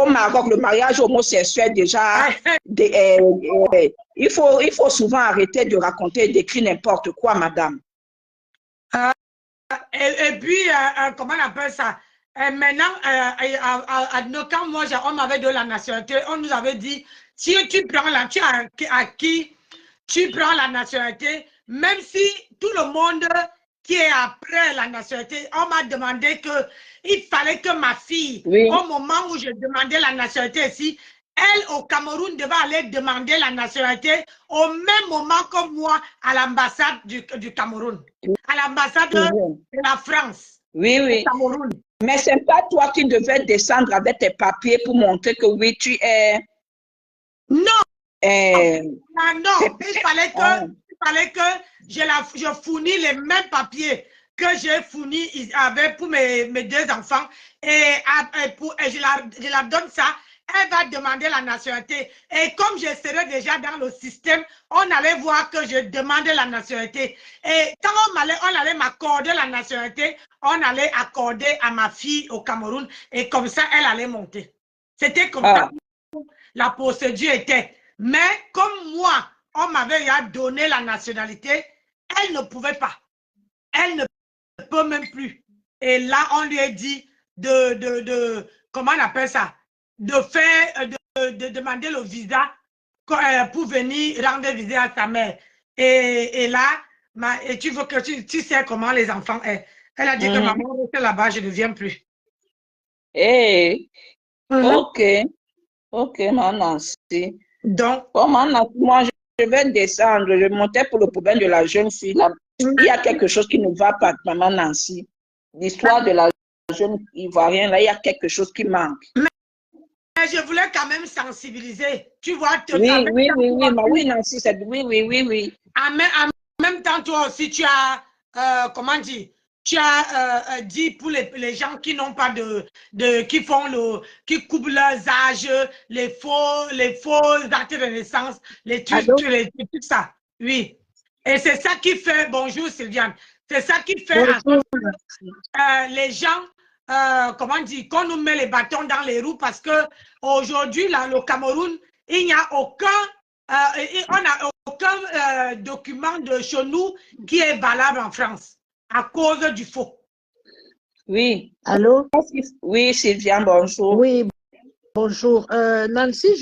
au Maroc, le mariage homosexuel, déjà, il faut souvent arrêter de raconter et d'écrire n'importe quoi, madame. Et puis, comment on appelle ça? Maintenant, quand moi, on m'avait donné la nationalité, on nous avait dit, si tu prends tu prends la nationalité, même si tout le monde qui est après la nationalité, on m'a demandé qu'il fallait que ma fille, au moment où je demandais la nationalité ici, elle, au Cameroun, devait aller demander la nationalité au même moment que moi à l'ambassade du Cameroun, à l'ambassade de la France. Oui, oui. Cameroun. Mais ce n'est pas toi qui devais descendre avec tes papiers pour montrer que oui, tu es... Non. Non. Il fallait que je fournis les mêmes papiers que j'ai fournis pour mes deux enfants. Et je la donne ça. Elle va demander la nationalité. Et comme je serais déjà dans le système, on allait voir que je demandais la nationalité. Et quand on allait m'accorder la nationalité, on allait accorder à ma fille au Cameroun. Et comme ça, elle allait monter. C'était comme ça. La procédure était. Mais comme moi, on m'avait donné la nationalité, elle ne pouvait pas. Elle ne peut même plus. Et là, on lui a dit comment on appelle ça? De demander le visa pour venir rendre visite à sa mère. Et là, tu veux que tu sais comment les enfants sont. Elle a dit que maman reste là-bas, je ne viens plus. Ok, Nancy. Donc, moi, je vais descendre. Je montais pour le problème de la jeune fille. Là. Il y a quelque chose qui ne va pas, maman Nancy. L'histoire de la jeune Ivoirienne, là, il y a quelque chose qui manque. Mais je voulais quand même sensibiliser. Tu vois, oui, Nancy, oui. En même temps, toi aussi, tu as, comment dire, tu as dit pour les gens qui n'ont pas qui coupent leurs âges, les faux actes de naissance, tout ça. Oui. Et c'est ça qui fait, bonjour Sylviane, c'est ça qui fait les gens, comment dire, qu'on nous met les bâtons dans les roues parce que aujourd'hui, là, le Cameroun, il n'y a aucun document de chez nous qui est valable en France à cause du faux. Oui. Allô? Oui, Sylviane, bonjour. Oui, bonjour. Nancy,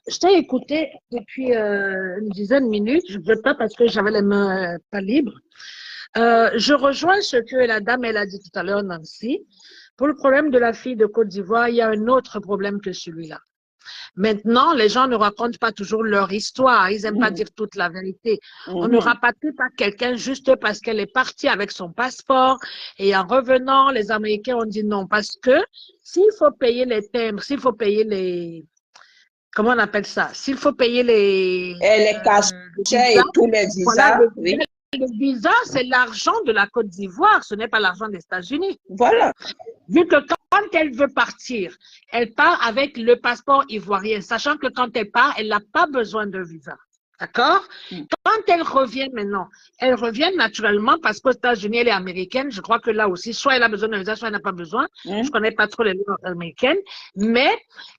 je t'ai écouté depuis une dizaine de minutes. Je ne veux pas parce que j'avais les mains pas libres. Je rejoins ce que la dame elle a dit tout à l'heure, Nancy. Pour le problème de la fille de Côte d'Ivoire, il y a un autre problème que celui-là. Maintenant, les gens ne racontent pas toujours leur histoire. Ils n'aiment pas dire toute la vérité. On ne rapatrie pas quelqu'un juste parce qu'elle est partie avec son passeport et en revenant, les Américains ont dit non. Parce que s'il faut payer les timbres, s'il faut payer les... Comment on appelle ça? S'il faut payer les cachets et tous les visas, voilà, le visa, c'est l'argent de la Côte d'Ivoire, ce n'est pas l'argent des États-Unis. Voilà. Vu que quand elle veut partir, elle part avec le passeport ivoirien, sachant que quand elle part, elle n'a pas besoin de visa. D'accord? Quand elle revient maintenant, elle revient naturellement parce qu'aux États-Unis, elle est américaine. Je crois que là aussi, soit elle a besoin d'un visa, soit elle n'a pas besoin. Je ne connais pas trop les lois américaines. Mais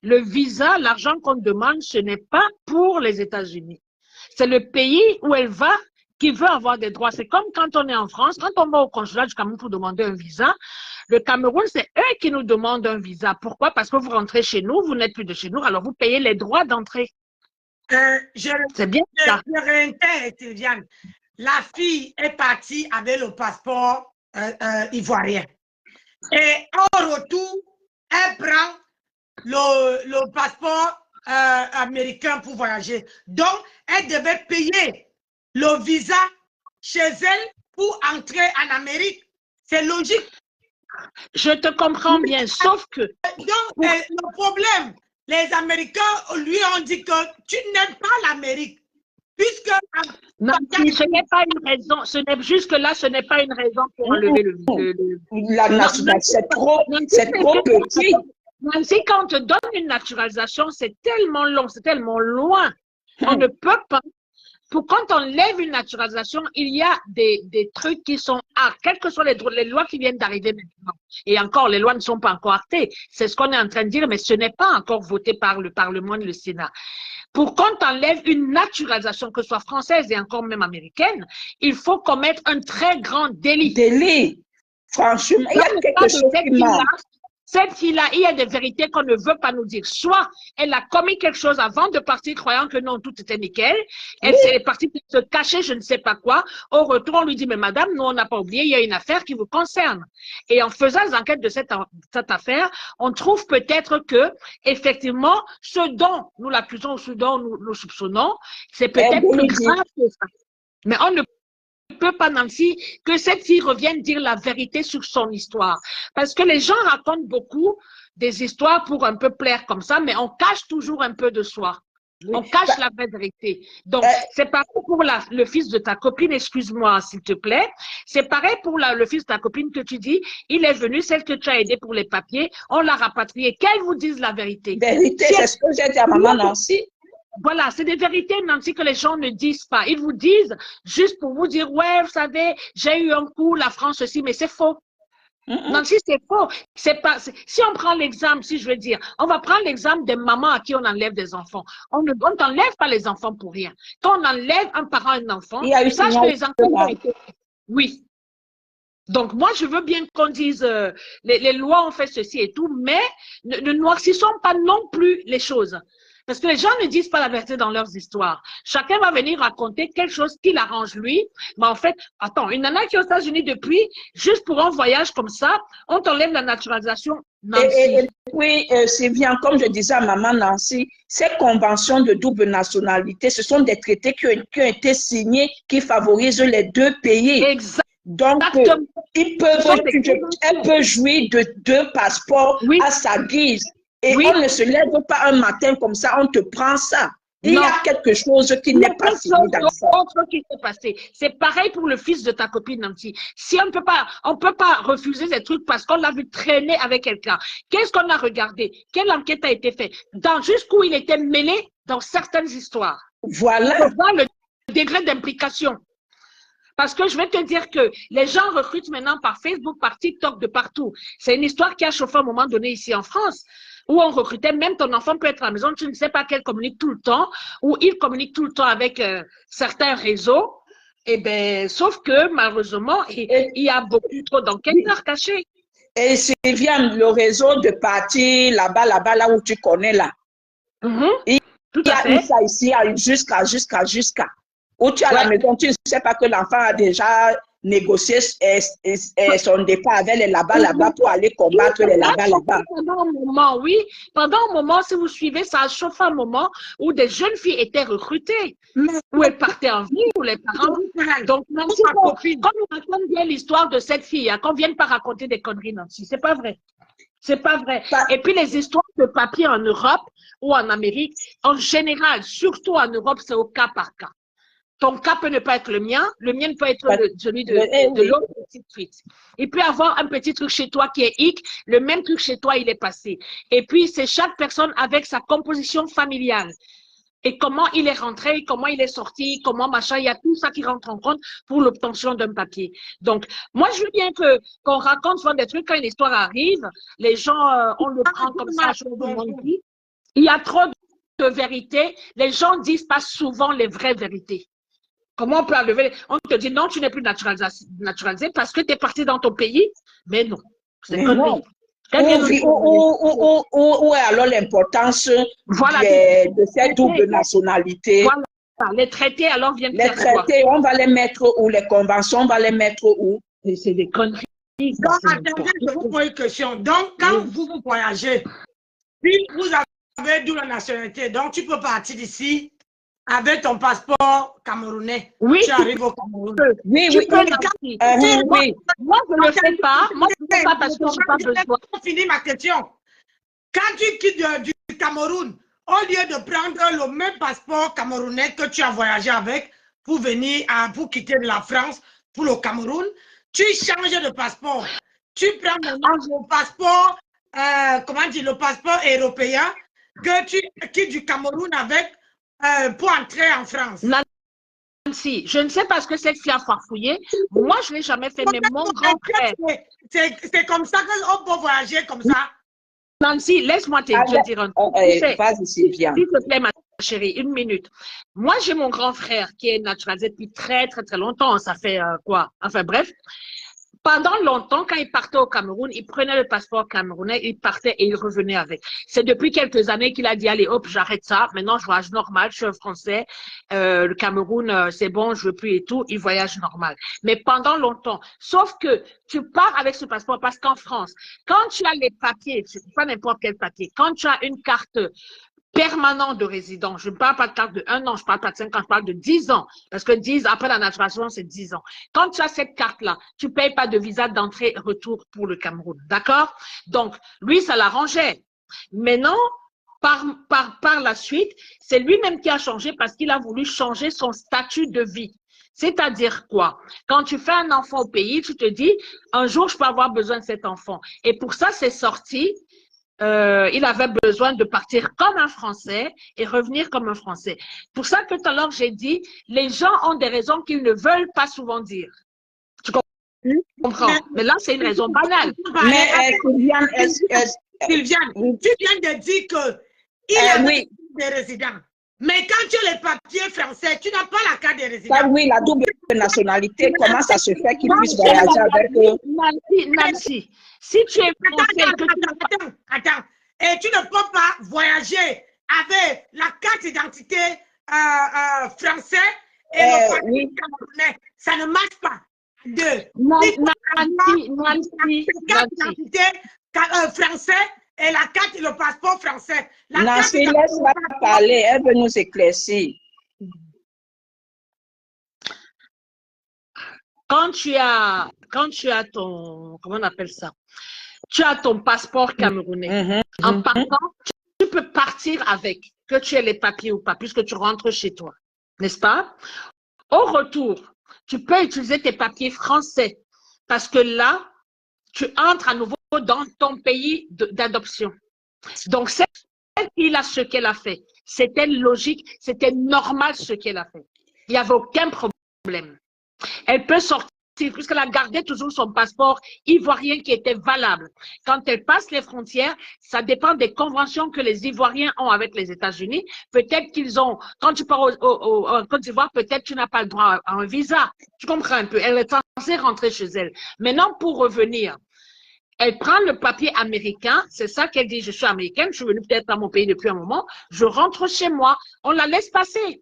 le visa, l'argent qu'on demande, ce n'est pas pour les États-Unis. C'est le pays où elle va qui veut avoir des droits. C'est comme quand on est en France, quand on va au consulat du Cameroun pour demander un visa, le Cameroun, c'est eux qui nous demandent un visa. Pourquoi? Parce que vous rentrez chez nous, vous n'êtes plus de chez nous, alors vous payez les droits d'entrée. C'est bien ça. Je réintègre, Diane. La fille est partie avec le passeport ivoirien. Et en retour, elle prend le passeport américain pour voyager. Donc, elle devait payer le visa chez elle pour entrer en Amérique. C'est logique. Je te comprends bien, sauf que... Donc, le problème, les Américains lui ont dit que tu n'aimes pas l'Amérique. Puisque... Non, ce n'est pas une raison. Jusque-là, ce n'est pas une raison pour enlever la nationalité. C'est trop petit. Nancy, quand on te donne une naturalisation, c'est tellement long, c'est tellement loin. On ne peut pas pour quand on lève une naturalisation, il y a des trucs qui sont quelles que soient les lois qui viennent d'arriver maintenant. Et encore, les lois ne sont pas encore actées. C'est ce qu'on est en train de dire, mais ce n'est pas encore voté par le Parlement et le Sénat. Pour qu'on enlève une naturalisation, que ce soit française et encore même américaine, il faut commettre un très grand délit. Délit. Franchement, il y a quelque chose qui manque. Cette fille-là, il y a des vérités qu'on ne veut pas nous dire. Soit elle a commis quelque chose avant de partir croyant que non, tout était nickel. Elle est partie se cacher, je ne sais pas quoi. Au retour, on lui dit, mais madame, nous, on n'a pas oublié, il y a une affaire qui vous concerne. Et en faisant les enquêtes de cette affaire, on trouve peut-être que, effectivement, ce dont nous l'accusons ou ce dont nous soupçonnons, c'est peut-être plus grave que ça. Mais on ne peut pas, Nancy, que cette fille revienne dire la vérité sur son histoire. Parce que les gens racontent beaucoup des histoires pour un peu plaire comme ça, mais on cache toujours un peu de soi. On cache la vraie vérité. Donc, c'est pareil pour le fils de ta copine, excuse-moi, s'il te plaît. C'est pareil pour le fils de ta copine que tu dis, il est venu, celle que tu as aidée pour les papiers, on l'a rapatrié. Qu'elle vous dise la vérité. Vérité, c'est ce que j'ai dit à maman Nancy. Voilà, c'est des vérités, Nancy, que les gens ne disent pas. Ils vous disent juste pour vous dire, ouais, vous savez, j'ai eu un coup, la France aussi, mais c'est faux. Nancy, c'est faux. C'est pas, si on prend l'exemple, si je veux dire, on va prendre l'exemple des mamans à qui on enlève des enfants. On n'enlève pas les enfants pour rien. Quand on enlève un parent, un enfant, sache que les enfants ont été... Oui. Donc, moi, je veux bien qu'on dise, les lois ont fait ceci et tout, mais ne noircissons pas non plus les choses. Parce que les gens ne disent pas la vérité dans leurs histoires. Chacun va venir raconter quelque chose qui l'arrange lui. Mais en fait, attends, une nana qui est aux États-Unis depuis, juste pour un voyage comme ça, on t'enlève la naturalisation. Oui, c'est bien, comme je disais à maman Nancy, ces conventions de double nationalité, ce sont des traités qui ont été signés, qui favorisent les deux pays. Exactement. Donc, elle peut jouir de deux passeports à sa guise. Et on ne se lève pas un matin comme ça, on te prend ça. Il y a quelque chose qui n'est pas fini dans ça. C'est pareil pour le fils de ta copine, Nancy. Si on peut pas refuser ces trucs parce qu'on l'a vu traîner avec quelqu'un. Qu'est-ce qu'on a regardé? Quelle enquête a été faite? Jusqu'où il était mêlé dans certaines histoires. Voilà. On voit le degré d'implication. Parce que je vais te dire que les gens recrutent maintenant par Facebook, par TikTok, de partout. C'est une histoire qui a chauffé à un moment donné ici en France, où on recrutait, même ton enfant peut être à la maison, tu ne sais pas qu'elle communique tout le temps, ou il communique tout le temps avec certains réseaux. Eh bien, sauf que malheureusement, il y a beaucoup trop d'enquêteurs cachés. Et Sylviane, le réseau de partis là-bas, là où tu connais là, il y a eu ça ici jusqu'à. Où tu es à la maison, tu ne sais pas que l'enfant a déjà négocié son départ avec les là-bas pour aller combattre les là-bas. Pendant un moment, oui. Pendant un moment, si vous suivez, ça a chauffé un moment où des jeunes filles étaient recrutées, où elles partaient en vie, où les parents... Donc, Nancy, quand on raconte bien l'histoire de cette fille, qu'on ne vienne pas raconter des conneries, Nancy, c'est pas vrai. C'est pas vrai. Et puis, les histoires de papier en Europe ou en Amérique, en général, surtout en Europe, c'est au cas par cas. Ton cas peut ne pas être le mien ne peut être celui de l'autre, ainsi de suite. Il peut y avoir un petit truc chez toi qui est hic, le même truc chez toi, il est passé. Et puis, c'est chaque personne avec sa composition familiale. Et comment il est rentré, comment il est sorti, comment machin, il y a tout ça qui rentre en compte pour l'obtention d'un papier. Donc, moi, je veux bien qu'on raconte souvent des trucs quand une histoire arrive, les gens, on le prend comme ça, il y a trop de vérité, les gens disent pas souvent les vraies vérités. Comment on peut enlever? On te dit non, tu n'es plus naturalisé parce que tu es parti dans ton pays. Mais non. C'est non. Où est alors l'importance de cette double nationalité? Voilà. Les traités alors viennent faire quoi? Les traités, on va les mettre où? Les conventions, on va les mettre où? C'est des conneries. Donc, attendez, je vous pose une question. Donc, quand vous voyagez, si vous avez double nationalité, donc tu peux partir d'ici avec ton passeport camerounais. Oui. Tu arrives au Cameroun. Oui. Moi, je ne le fais pas. Moi, je ne le fais pas parce que je n'ai pas besoin. Je finis ma question. Quand tu quittes du Cameroun, au lieu de prendre le même passeport camerounais que tu as voyagé avec pour venir, pour quitter la France pour le Cameroun, tu changes de passeport. Tu prends le passeport, le passeport européen que tu quittes du Cameroun avec pour entrer en France. Nancy, je ne sais pas ce que cette fille a farfouillé. Moi, je ne l'ai jamais fait, mais mon grand frère. C'est comme ça qu'on peut voyager comme ça. Nancy, laisse-moi te dire un truc. Vas-y, Sylviane. S'il te plaît, ma chérie, une minute. Moi, j'ai mon grand frère qui est naturalisé depuis très longtemps. Ça fait quoi? Enfin, bref. Pendant longtemps, quand il partait au Cameroun, il prenait le passeport camerounais, il partait et il revenait avec. C'est depuis quelques années qu'il a dit, allez, hop, j'arrête ça. Maintenant, je voyage normal, je suis un Français. Le Cameroun, c'est bon, je veux plus et tout. Il voyage normal. Mais pendant longtemps, sauf que tu pars avec ce passeport parce qu'en France, quand tu as les papiers, pas n'importe quel papier, quand tu as une carte permanent de résident. Je ne parle pas de carte de 1 an, je ne parle pas de 5 ans, je parle de 10 ans. Parce que 10, après la naturalisation, c'est 10 ans. Quand tu as cette carte-là, tu ne payes pas de visa d'entrée-retour pour le Cameroun. D'accord? Donc, lui, ça l'arrangeait. Maintenant, par la suite, c'est lui-même qui a changé parce qu'il a voulu changer son statut de vie. C'est-à-dire quoi? Quand tu fais un enfant au pays, tu te dis, un jour, je peux avoir besoin de cet enfant. Et pour ça, c'est sorti. Il avait besoin de partir comme un Français et revenir comme un Français. Pour ça que tout à l'heure, j'ai dit, les gens ont des raisons qu'ils ne veulent pas souvent dire. Tu comprends? Mais là, c'est une raison banale. Mais Sylviane, tu viens de dire qu'il a des résidents. Mais quand tu as les papiers français, tu n'as pas la carte des résidents. Ça, oui, la double nationalité, comment ça se fait qu'il puisse voyager avec eux? Nancy, si tu es français… Attends. Et tu ne peux pas voyager avec la carte d'identité française et le papier camerounais. Ça ne marche pas. Nancy. Carte d'identité français et la carte et le passeport français. Nancy, laisse-la parler, elle veut nous éclaircir. Quand tu as ton, comment on appelle ça? Tu as ton passeport camerounais. En partant, tu peux partir avec, que tu aies les papiers ou pas, puisque tu rentres chez toi, n'est-ce pas? Au retour, tu peux utiliser tes papiers français, parce que là, tu entres à nouveau dans ton pays d'adoption. Donc, celle qui a ce qu'elle a fait, c'était logique, c'était normal ce qu'elle a fait. Il n'y avait aucun problème. Elle peut sortir, puisqu'elle a gardé toujours son passeport ivoirien qui était valable. Quand elle passe les frontières, ça dépend des conventions que les Ivoiriens ont avec les États-Unis. Peut-être qu'ils ont, quand tu pars en Côte d'Ivoire, peut-être tu n'as pas le droit à un visa. Tu comprends un peu? Elle est censée rentrer chez elle. Maintenant, pour revenir, elle prend le papier américain, c'est ça qu'elle dit, je suis américaine, je suis venue peut-être dans mon pays depuis un moment, je rentre chez moi, on la laisse passer.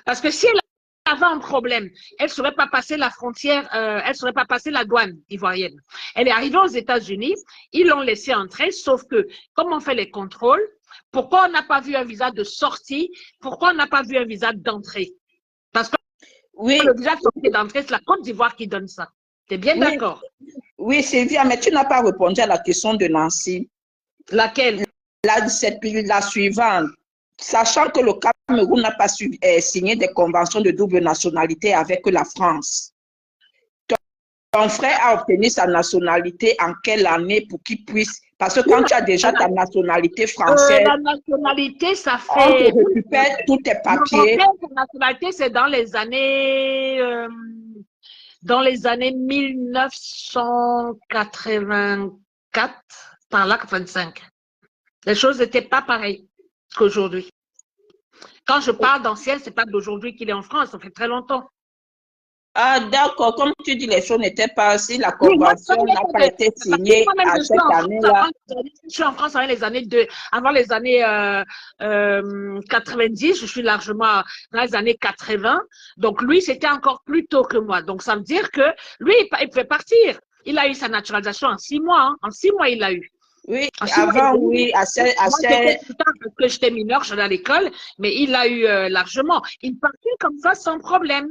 Parce que si elle avait un problème, elle ne saurait pas passer la frontière, elle ne saurait pas passer la douane ivoirienne. Elle est arrivée aux États-Unis, ils l'ont laissée entrer, sauf que, comme on fait les contrôles, pourquoi on n'a pas vu un visa de sortie, pourquoi on n'a pas vu un visa d'entrée? Parce que le visa d'entrée, c'est la Côte d'Ivoire qui donne ça. Tu es bien d'accord? Oui, Sylvia, mais tu n'as pas répondu à la question de Nancy. Laquelle? La suivante. Sachant que le Cameroun n'a pas signé des conventions de double nationalité avec la France. Ton frère a obtenu sa nationalité en quelle année pour qu'il puisse… Parce que quand tu as déjà ta nationalité française… la nationalité, ça fait… On te récupère tous tes papiers. La nationalité, c'est dans les années 1984, par là, 25. Les choses n'étaient pas pareilles qu'aujourd'hui. Quand je parle d'ancien, ce n'est pas d'aujourd'hui qu'il est en France, ça fait très longtemps. Ah, d'accord. Comme tu dis, les choses n'étaient pas… Si la convention n'a pas été signée à cette année-là… Je suis en France avant les années 90, je suis largement dans les années 80. Donc, lui, c'était encore plus tôt que moi. Donc, ça veut dire que lui, il pouvait partir. Il a eu sa naturalisation en 6 mois. En 6 mois, il l'a eu. Oui, avant, oui, assez… Parce que j'étais mineure, j'allais à l'école, mais il l'a eu largement. Il partait comme ça sans problème.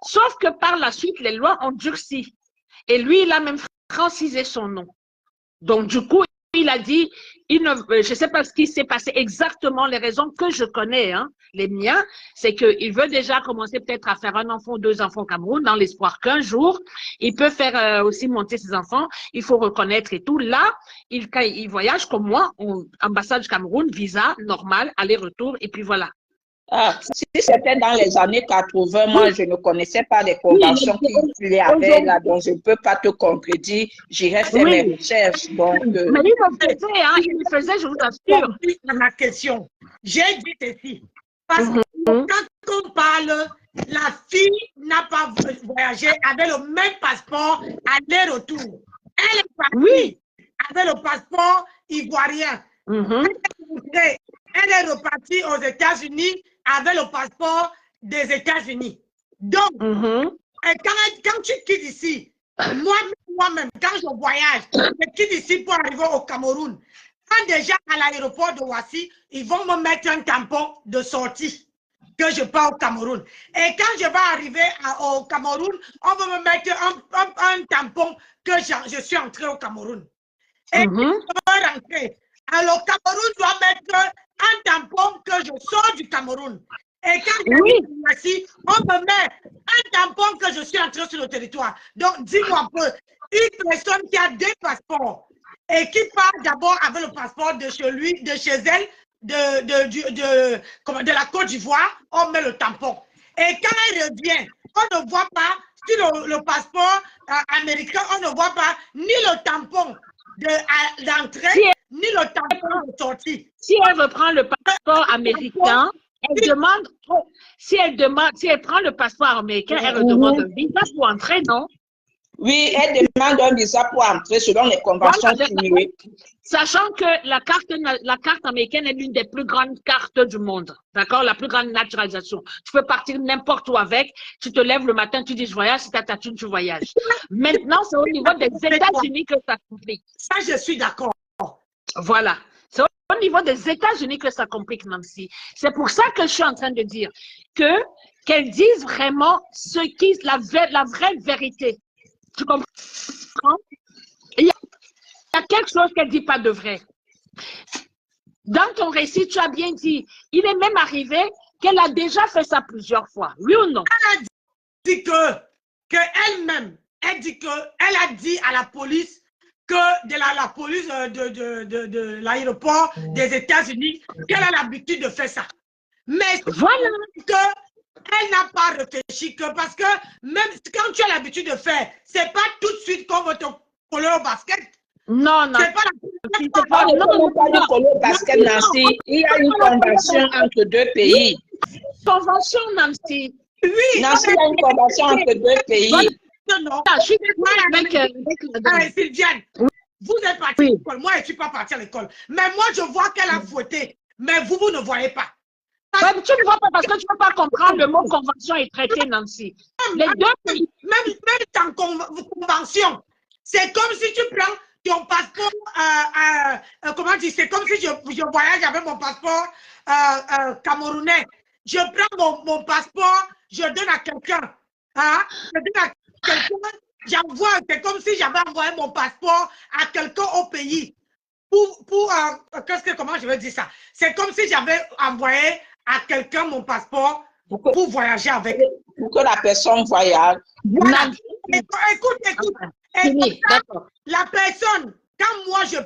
Sauf que par la suite, les lois ont durci. Et lui, il a même francisé son nom. Donc, du coup, il a dit, je ne sais pas ce qui s'est passé exactement, les raisons que je connais, hein, les miens, c'est qu'il veut déjà commencer peut-être à faire un enfant ou 2 enfants au Cameroun, dans l'espoir qu'un jour, il peut faire aussi monter ses enfants, il faut reconnaître et tout. Là, quand il voyage comme moi, ambassade du Cameroun, visa, normal, aller-retour, et puis voilà. Ah, si c'était dans les années 80, moi, je ne connaissais pas les conventions qu'il y avait là, donc je ne peux pas te contredire. J'irai faire mes recherches. Donc, mais il le faisait, hein, il le faisait, je vous assure. À ma question, j'ai dit ceci. Parce que quand on parle, la fille n'a pas voyagé avec le même passeport aller-retour. Elle est partie avec le passeport ivoirien. Elle est repartie aux États-Unis avec le passeport des États-Unis. Donc, quand tu quittes ici, moi-même, quand je voyage, je quitte ici pour arriver au Cameroun. Quand déjà à l'aéroport de Ouassi, ils vont me mettre un tampon de sortie que je pars au Cameroun. Et quand je vais arriver au Cameroun, on va me mettre un tampon que je suis entré au Cameroun. Et je vais rentrer. Alors, Cameroun doit mettre un tampon que je sors du Cameroun. Et quand je suis ici, on me met un tampon que je suis entré sur le territoire. Donc, dis-moi un peu, une personne qui a 2 passeports et qui part d'abord avec le passeport de chez lui, de chez elle, de la Côte d'Ivoire, on met le tampon. Et quand elle revient, on ne voit pas, sur le passeport américain, on ne voit pas ni le tampon d'entrée, ni le tampon de sortie. Si elle reprend le passeport américain, elle demande, si elle prend le passeport américain, elle demande un visa pour entrer, non? Oui, elle demande un visa pour entrer selon les conventions signées. Sachant que la carte américaine est l'une des plus grandes cartes du monde. D'accord? La plus grande naturalisation. Tu peux partir n'importe où avec. Tu te lèves le matin, tu dis je voyage. Si tu as ta thune, tu voyages. Maintenant, c'est au niveau des États-Unis que ça complique. Ça, je suis d'accord. Voilà. C'est au niveau des États-Unis que ça complique, Nancy. C'est pour ça que je suis en train de dire qu'elle dise vraiment la vraie vérité. Tu comprends? Il y a quelque chose qu'elle ne dit pas de vrai. Dans ton récit, tu as bien dit, il est même arrivé qu'elle a déjà fait ça plusieurs fois. Oui ou non? Elle a dit qu'elle-même, elle a dit à la police que de la police de l'aéroport des États-Unis qu'elle a l'habitude de faire ça. Mais voilà elle n'a pas réfléchi parce que même quand tu as l'habitude de faire, c'est pas tout de suite qu'on va te coller au basket. Non, non. C'est pas du coller au basket, Nancy. Il y a une convention entre 2 pays. Convention, Nancy. Oui. Nancy, il y a une convention entre 2 pays. Non. Je suis d'accord avec Sylviane, vous êtes partie à l'école. Moi, je ne suis pas partie à l'école. Mais moi, je vois qu'elle a fouetté. Mais vous ne voyez pas. Ouais, tu ne vois pas parce que tu ne peux pas comprendre le mot convention et traité, Nancy. Les deux pays. Même en convention, c'est comme si tu prends ton passeport, comment dire, c'est comme si je voyage avec mon passeport camerounais. Je prends mon passeport, je donne à quelqu'un. Hein? Je donne à quelqu'un, j'envoie, c'est comme si j'avais envoyé mon passeport à quelqu'un au pays. Comment je veux dire ça? C'est comme si j'avais envoyé à quelqu'un mon passeport pour voyager avec. Pour que la personne voyage. Voilà. Écoute. La personne, quand moi je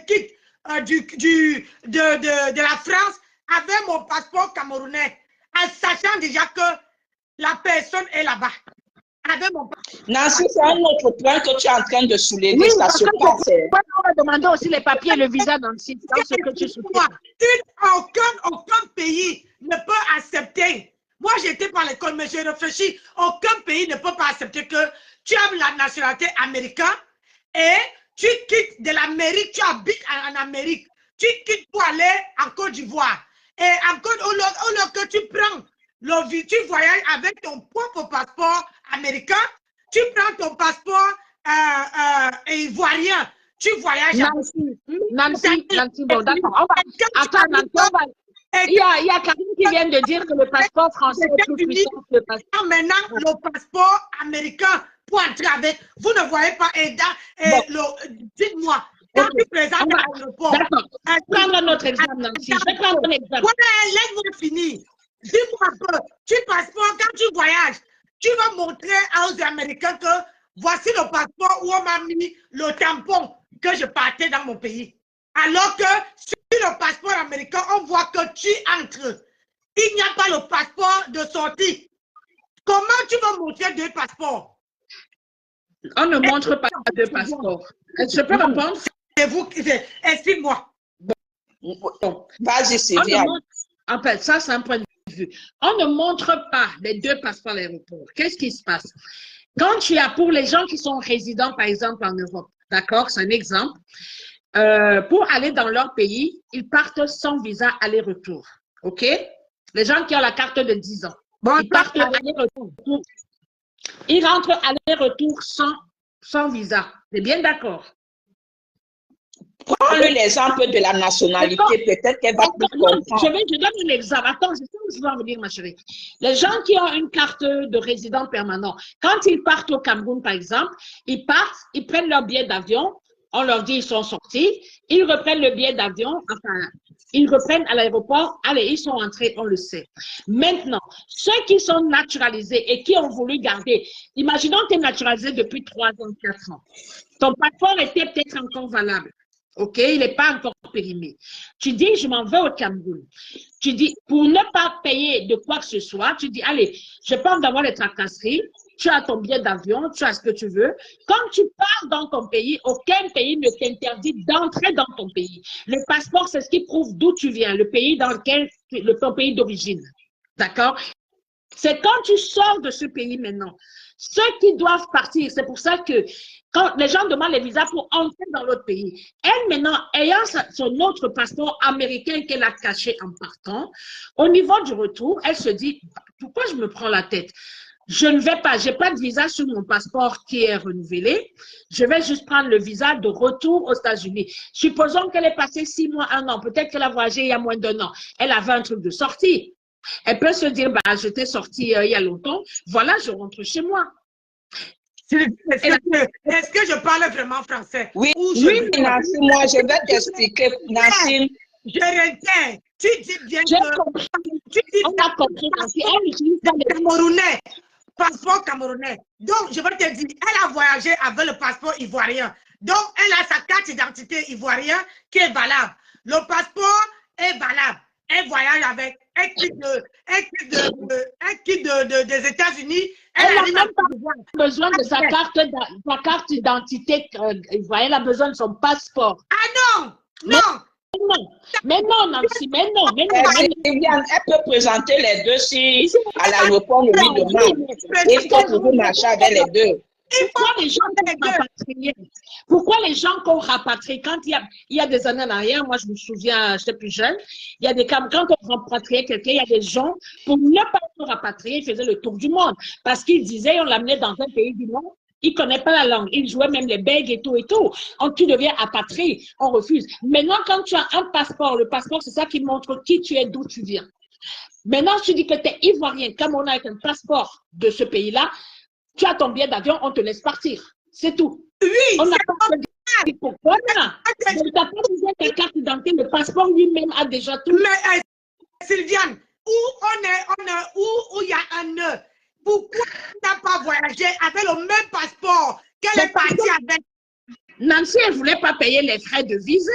quitte de la France avec mon passeport camerounais, en sachant déjà que la personne est là-bas. Nancy, c'est un autre point que tu es en train de soulever. Oui, ça se passe. On va demander aussi les papiers et le visa dans ce que tu soutiens. Aucun pays ne peut accepter. Moi, j'étais par l'école, mais j'ai réfléchi. Aucun pays ne peut pas accepter que tu as la nationalité américaine et tu quittes de l'Amérique, tu habites en Amérique. Tu quittes pour aller en Côte d'Ivoire. Et encore, au lieu que tu prends tu voyages avec ton propre passeport américain, tu prends ton passeport ivoirien, tu voyages Nancy, bon, d'accord. Attends, Nancy, il y a Karine qui vient de dire que le passeport français est plus puissant que le passeport. Maintenant, le passeport américain pour entrer avec, vous ne voyez pas, dites-moi, quand tu présentes à l'aéroport. D'accord. Prends notre exemple, Nancy. Je vais prendre un exemple. Laisse-moi finir. Dis-moi un peu, quand tu voyages, tu vas montrer aux Américains que voici le passeport où on m'a mis le tampon que je partais dans mon pays. Alors que sur le passeport américain, on voit que tu entres. il n'y a pas le passeport de sortie. Comment tu vas montrer 2 passeports? On ne montre pas 2 passeports. Je peux répondre? C'est vous qui... Explique-moi. Vas-y, Sylvia. En fait, ça, c'est un point de vue. On ne montre pas les 2 passeports à l'aéroport. Qu'est-ce qui se passe? Quand tu as, pour les gens qui sont résidents, par exemple, en Europe, d'accord, c'est un exemple, pour aller dans leur pays, ils partent sans visa aller-retour. OK? Les gens qui ont la carte de 10 ans, ils partent aller-retour. Ils rentrent aller-retour sans visa. C'est bien d'accord? Prends-le l'exemple de la nationalité, peut-être qu'elle va plus comprendre. Je donne un exemple. Attends, je sais où je vais en venir, ma chérie. Les gens qui ont une carte de résident permanent, quand ils partent au Cameroun, par exemple, ils partent, ils prennent leur billet d'avion, on leur dit ils sont sortis, ils reprennent le billet d'avion, enfin, ils reprennent à l'aéroport, allez, ils sont entrés, on le sait. Maintenant, ceux qui sont naturalisés et qui ont voulu garder, imaginons que tu es naturalisé depuis 3 ans, 4 ans. Ton passeport était peut-être encore valable. OK, il n'est pas encore périmé. Tu dis, je m'en vais au Cameroun. Tu dis, pour ne pas payer de quoi que ce soit, tu dis, allez, je pense d'avoir les tracasseries, tu as ton billet d'avion, tu as ce que tu veux. Quand tu pars dans ton pays, aucun pays ne t'interdit d'entrer dans ton pays. Le passeport, c'est ce qui prouve d'où tu viens, le pays dans lequel, ton pays d'origine. D'accord? C'est quand tu sors de ce pays maintenant, ceux qui doivent partir, c'est pour ça que quand les gens demandent les visas pour entrer dans l'autre pays, elle maintenant, ayant son autre passeport américain qu'elle a caché en partant, au niveau du retour, elle se dit, pourquoi je me prends la tête? Je ne vais pas, j'ai pas de visa sur mon passeport qui est renouvelé, je vais juste prendre le visa de retour aux États-Unis. Supposons qu'elle est passée 6 mois, 1 an, peut-être qu'elle a voyagé il y a moins d'1 an, elle avait un truc de sortie. Elle peut se dire, bah, j'étais sortie il y a longtemps, voilà, je rentre chez moi. Est-ce que je parle vraiment français? Oui, Nancy, moi, je vais t'expliquer, Nancy. Je retiens. Tu dis bien que... Tu dis on a compris, Nancy. Elle utilise Camerounais, passeport camerounais. Donc, je vais te dire, elle a voyagé avec le passeport ivoirien. Donc, elle a sa carte d'identité ivoirienne qui est valable. Le passeport est valable. Elle voyage avec un kit des États-Unis. Elle n'a même pas besoin de sa carte d'identité. Elle a besoin de son passeport. Ah non! Non! Mais non, Nancy, mais non. Elle peut présenter les deux si à l'aéroport, lui demande. Il faut toujours marcher avec les deux. Pourquoi les gens qu'on rapatrie, quand il y a des années en arrière, moi je me souviens, j'étais plus jeune, il y a des quand on rapatriait quelqu'un, il y a des gens, pour ne pas se rapatrier, ils faisaient le tour du monde. Parce qu'ils disaient, on l'amenait dans un pays du monde, ils ne connaissent pas la langue, ils jouaient même les bègues et tout et tout. Tu deviens apatrie, on refuse. Maintenant, quand tu as un passeport, le passeport, c'est ça qui montre qui tu es, d'où tu viens. Maintenant, tu dis que tu es ivoirien, Camerounais avec un passeport de ce pays-là, tu as ton billet d'avion, on te laisse partir. C'est tout. Oui, on n'a pas besoin. Voilà. Tu n'as pas besoin de ta carte d'identité, le passeport lui-même a déjà tout. Mais Sylviane, où il y a un nœud, pourquoi tu n'as pas voyagé avec le même passeport qu'elle est partie avec? Nancy, elle ne voulait pas payer les frais de visa.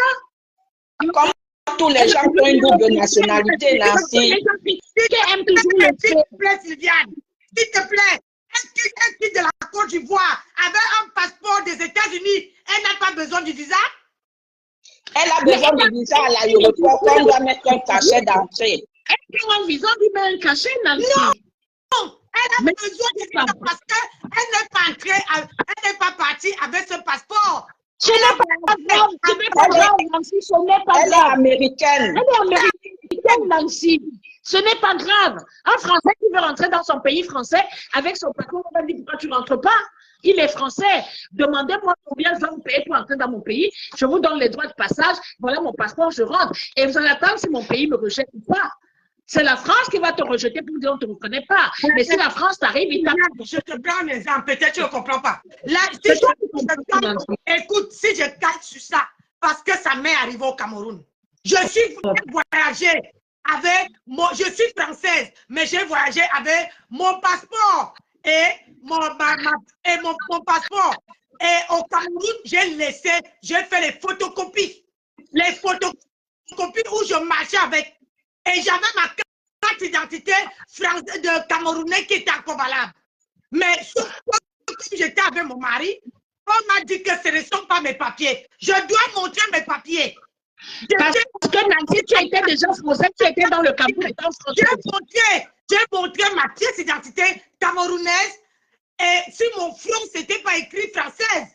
Comme tous les gens qui ont une double nationalité, Nancy. S'il te plaît, Sylviane, s'il te plaît. Un kit de la Côte d'Ivoire avec un passeport des États-Unis, elle n'a pas besoin du visa? Elle a besoin du visa à l'aéroport quand on doit mettre un cachet d'entrée. Elle a un visa, lui met un cachet, Nancy. Non, elle a besoin de visa parce qu'elle n'est pas entrée, elle n'est pas partie avec ce passeport. Ce n'est pas grave, ce n'est pas grave, Nancy, ce n'est pas grave. Elle est américaine. Elle est américaine, Nancy. Ce n'est pas grave. Un Français qui veut rentrer dans son pays français avec son passeport, on va dire pourquoi tu ne rentres pas. Il est français. Demandez-moi combien je vais vous payer pour entrer dans mon pays. Je vous donne les droits de passage. Voilà mon passeport, je rentre. Et vous allez attendre si mon pays me rejette ou pas. C'est la France qui va te rejeter pour dire on ne te reconnaît pas. Mais si la France t'arrive, il t'appelle. Je te prends un exemple. Peut-être tu ne comprends pas. Là, si écoute, si je cache sur ça, parce que ça m'est arrivé au Cameroun. Je suis voyagée. Je suis française, mais j'ai voyagé avec mon passeport et mon passeport. Et au Cameroun, j'ai fait les photocopies. Les photocopies où je marchais avec. Et j'avais ma carte d'identité de Camerounais qui était encore valable. Mais comme j'étais avec mon mari, on m'a dit que ce ne sont pas mes papiers. Je dois montrer mes papiers. Parce que Nancy, tu étais déjà français, tu étais dans le Cameroun. J'ai montré ma pièce d'identité camerounaise et sur mon front, ce n'était pas écrit française.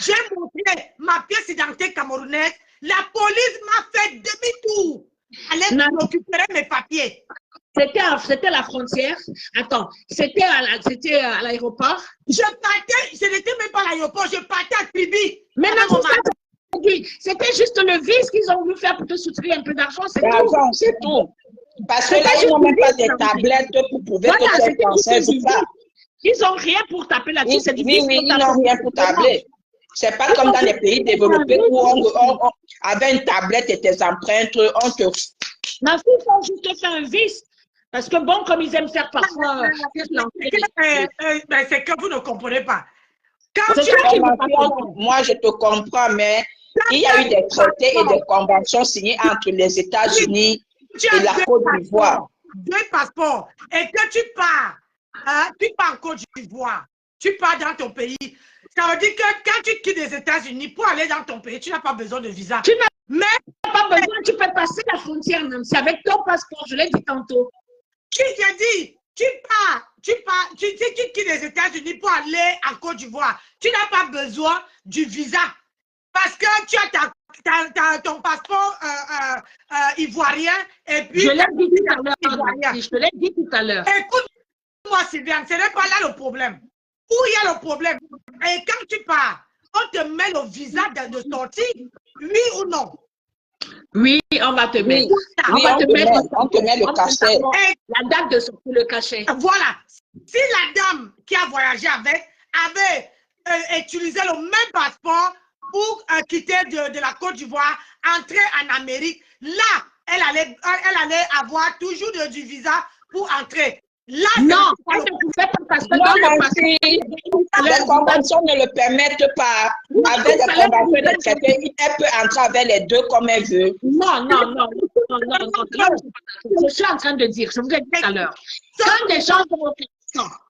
J'ai montré ma pièce d'identité camerounaise. La police m'a fait demi-tour. Elle récupérer mes papiers. C'était la frontière. Attends, c'était à l'aéroport. Je n'étais même pas à l'aéroport, je partais à Tribi. Maintenant, c'était juste le vice qu'ils ont voulu faire pour te soutirer un peu d'argent, c'est tout. C'est tout. Parce que là, ils n'ont même pas des tablettes pour prouver que tu es française ou pas. Ils n'ont rien pour taper là-dessus. Oui, ils n'ont rien pour tabler. C'est pas comme dans les pays développés où avec une tablette et tes empreintes, on te... Non, ils font juste faire un vice. Parce que bon, comme ils aiment faire parfois... c'est que vous ne comprenez pas. Moi, je te comprends, mais il y a eu des traités et des conventions signées entre les États-Unis et la Côte d'Ivoire. 2 passeports. Et que tu pars en Côte d'Ivoire, tu pars dans ton pays. Ça veut dire que quand tu quittes les États-Unis pour aller dans ton pays, tu n'as pas besoin de visa. Tu n'as pas besoin, tu peux passer la frontière, même. C'est avec ton passeport, je l'ai dit tantôt. Qui t'a dit? Tu quittes les États-Unis pour aller en Côte d'Ivoire. Tu n'as pas besoin du visa. Parce que tu as ton passeport ivoirien et puis... Je l'ai dit tout à l'heure. Je te l'ai dit tout à l'heure. Écoute-moi, Sylviane, ce n'est pas là le problème. Où il y a le problème? Et quand tu pars, on te met le visa de sortie, oui ou non? Oui, on va te mettre. Oui, on te met le cachet. La date de sortie, le cachet. Voilà. Si la dame qui a voyagé avait utilisé le même passeport pour quitter de la Côte d'Ivoire, entrer en Amérique, là, elle allait avoir toujours du visa pour entrer. Là, non, elle ne pouvait pas parce que les conventions ne le permettent pas. Avec les conventions de traité, elle peut entrer avec les deux comme elle veut. Non. Je suis en train de dire, je vous ai dit tout à l'heure. Quand des gens vont...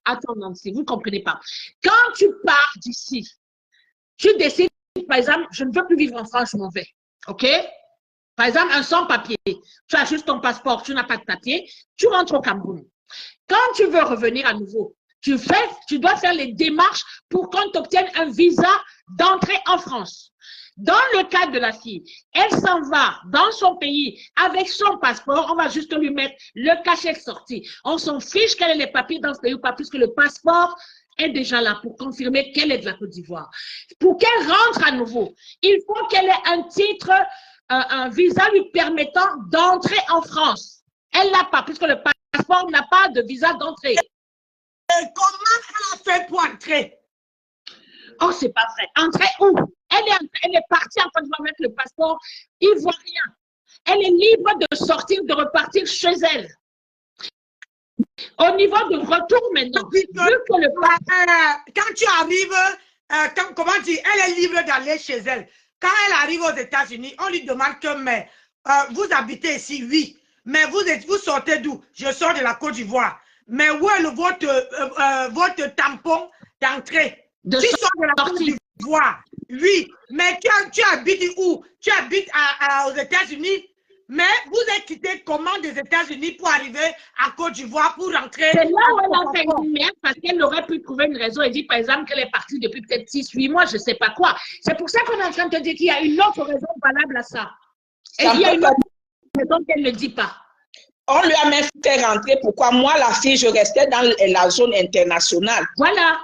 Attends, Nancy, vous ne comprenez pas. Quand tu pars d'ici, tu décides, par exemple, je ne veux plus vivre en France, je m'en vais. OK? Par exemple, un sans-papier. Tu as juste ton passeport, tu n'as pas de papier, tu rentres au Cameroun. Quand tu veux revenir à nouveau, tu dois faire les démarches pour qu'on t'obtienne un visa d'entrée en France. Dans le cas de la fille, elle s'en va dans son pays avec son passeport, on va juste lui mettre le cachet sorti. On s'en fiche qu'elle ait les papiers dans ce pays ou pas, puisque le passeport est déjà là pour confirmer qu'elle est de la Côte d'Ivoire. Pour qu'elle rentre à nouveau, il faut qu'elle ait un titre, un visa lui permettant d'entrer en France. Elle l'a pas, puisque le passeport n'a pas de visa d'entrée. Et comment elle a fait pour entrer? Oh, c'est pas vrai. Entrer où? Elle est partie en Côte d'Ivoire avec le passeport ivoirien. Elle est libre de sortir, de repartir chez elle. Au niveau de retour maintenant, vu que quand tu arrives, comment dire, elle est libre d'aller chez elle. Quand elle arrive aux États-Unis, on lui demande que, mais vous habitez ici, oui. Mais vous sortez d'où? Je sors de la Côte d'Ivoire. Mais où est votre tampon d'entrée? Tu sors de la Côte d'Ivoire. Oui. Mais tu habites où? Tu habites aux États-Unis. Mais vous êtes quitté comment des États-Unis pour arriver à Côte d'Ivoire pour rentrer? C'est là où elle a fait une merde parce qu'elle aurait pu trouver une raison et dire par exemple qu'elle est partie depuis peut-être 6-8 mois, je ne sais pas quoi. C'est pour ça qu'on est en train de te dire qu'il y a une autre raison valable à ça. Et il y a une autre raison qu'elle ne dit pas. On lui a même fait rentrer. Pourquoi moi, la fille, je restais dans la zone internationale. Voilà.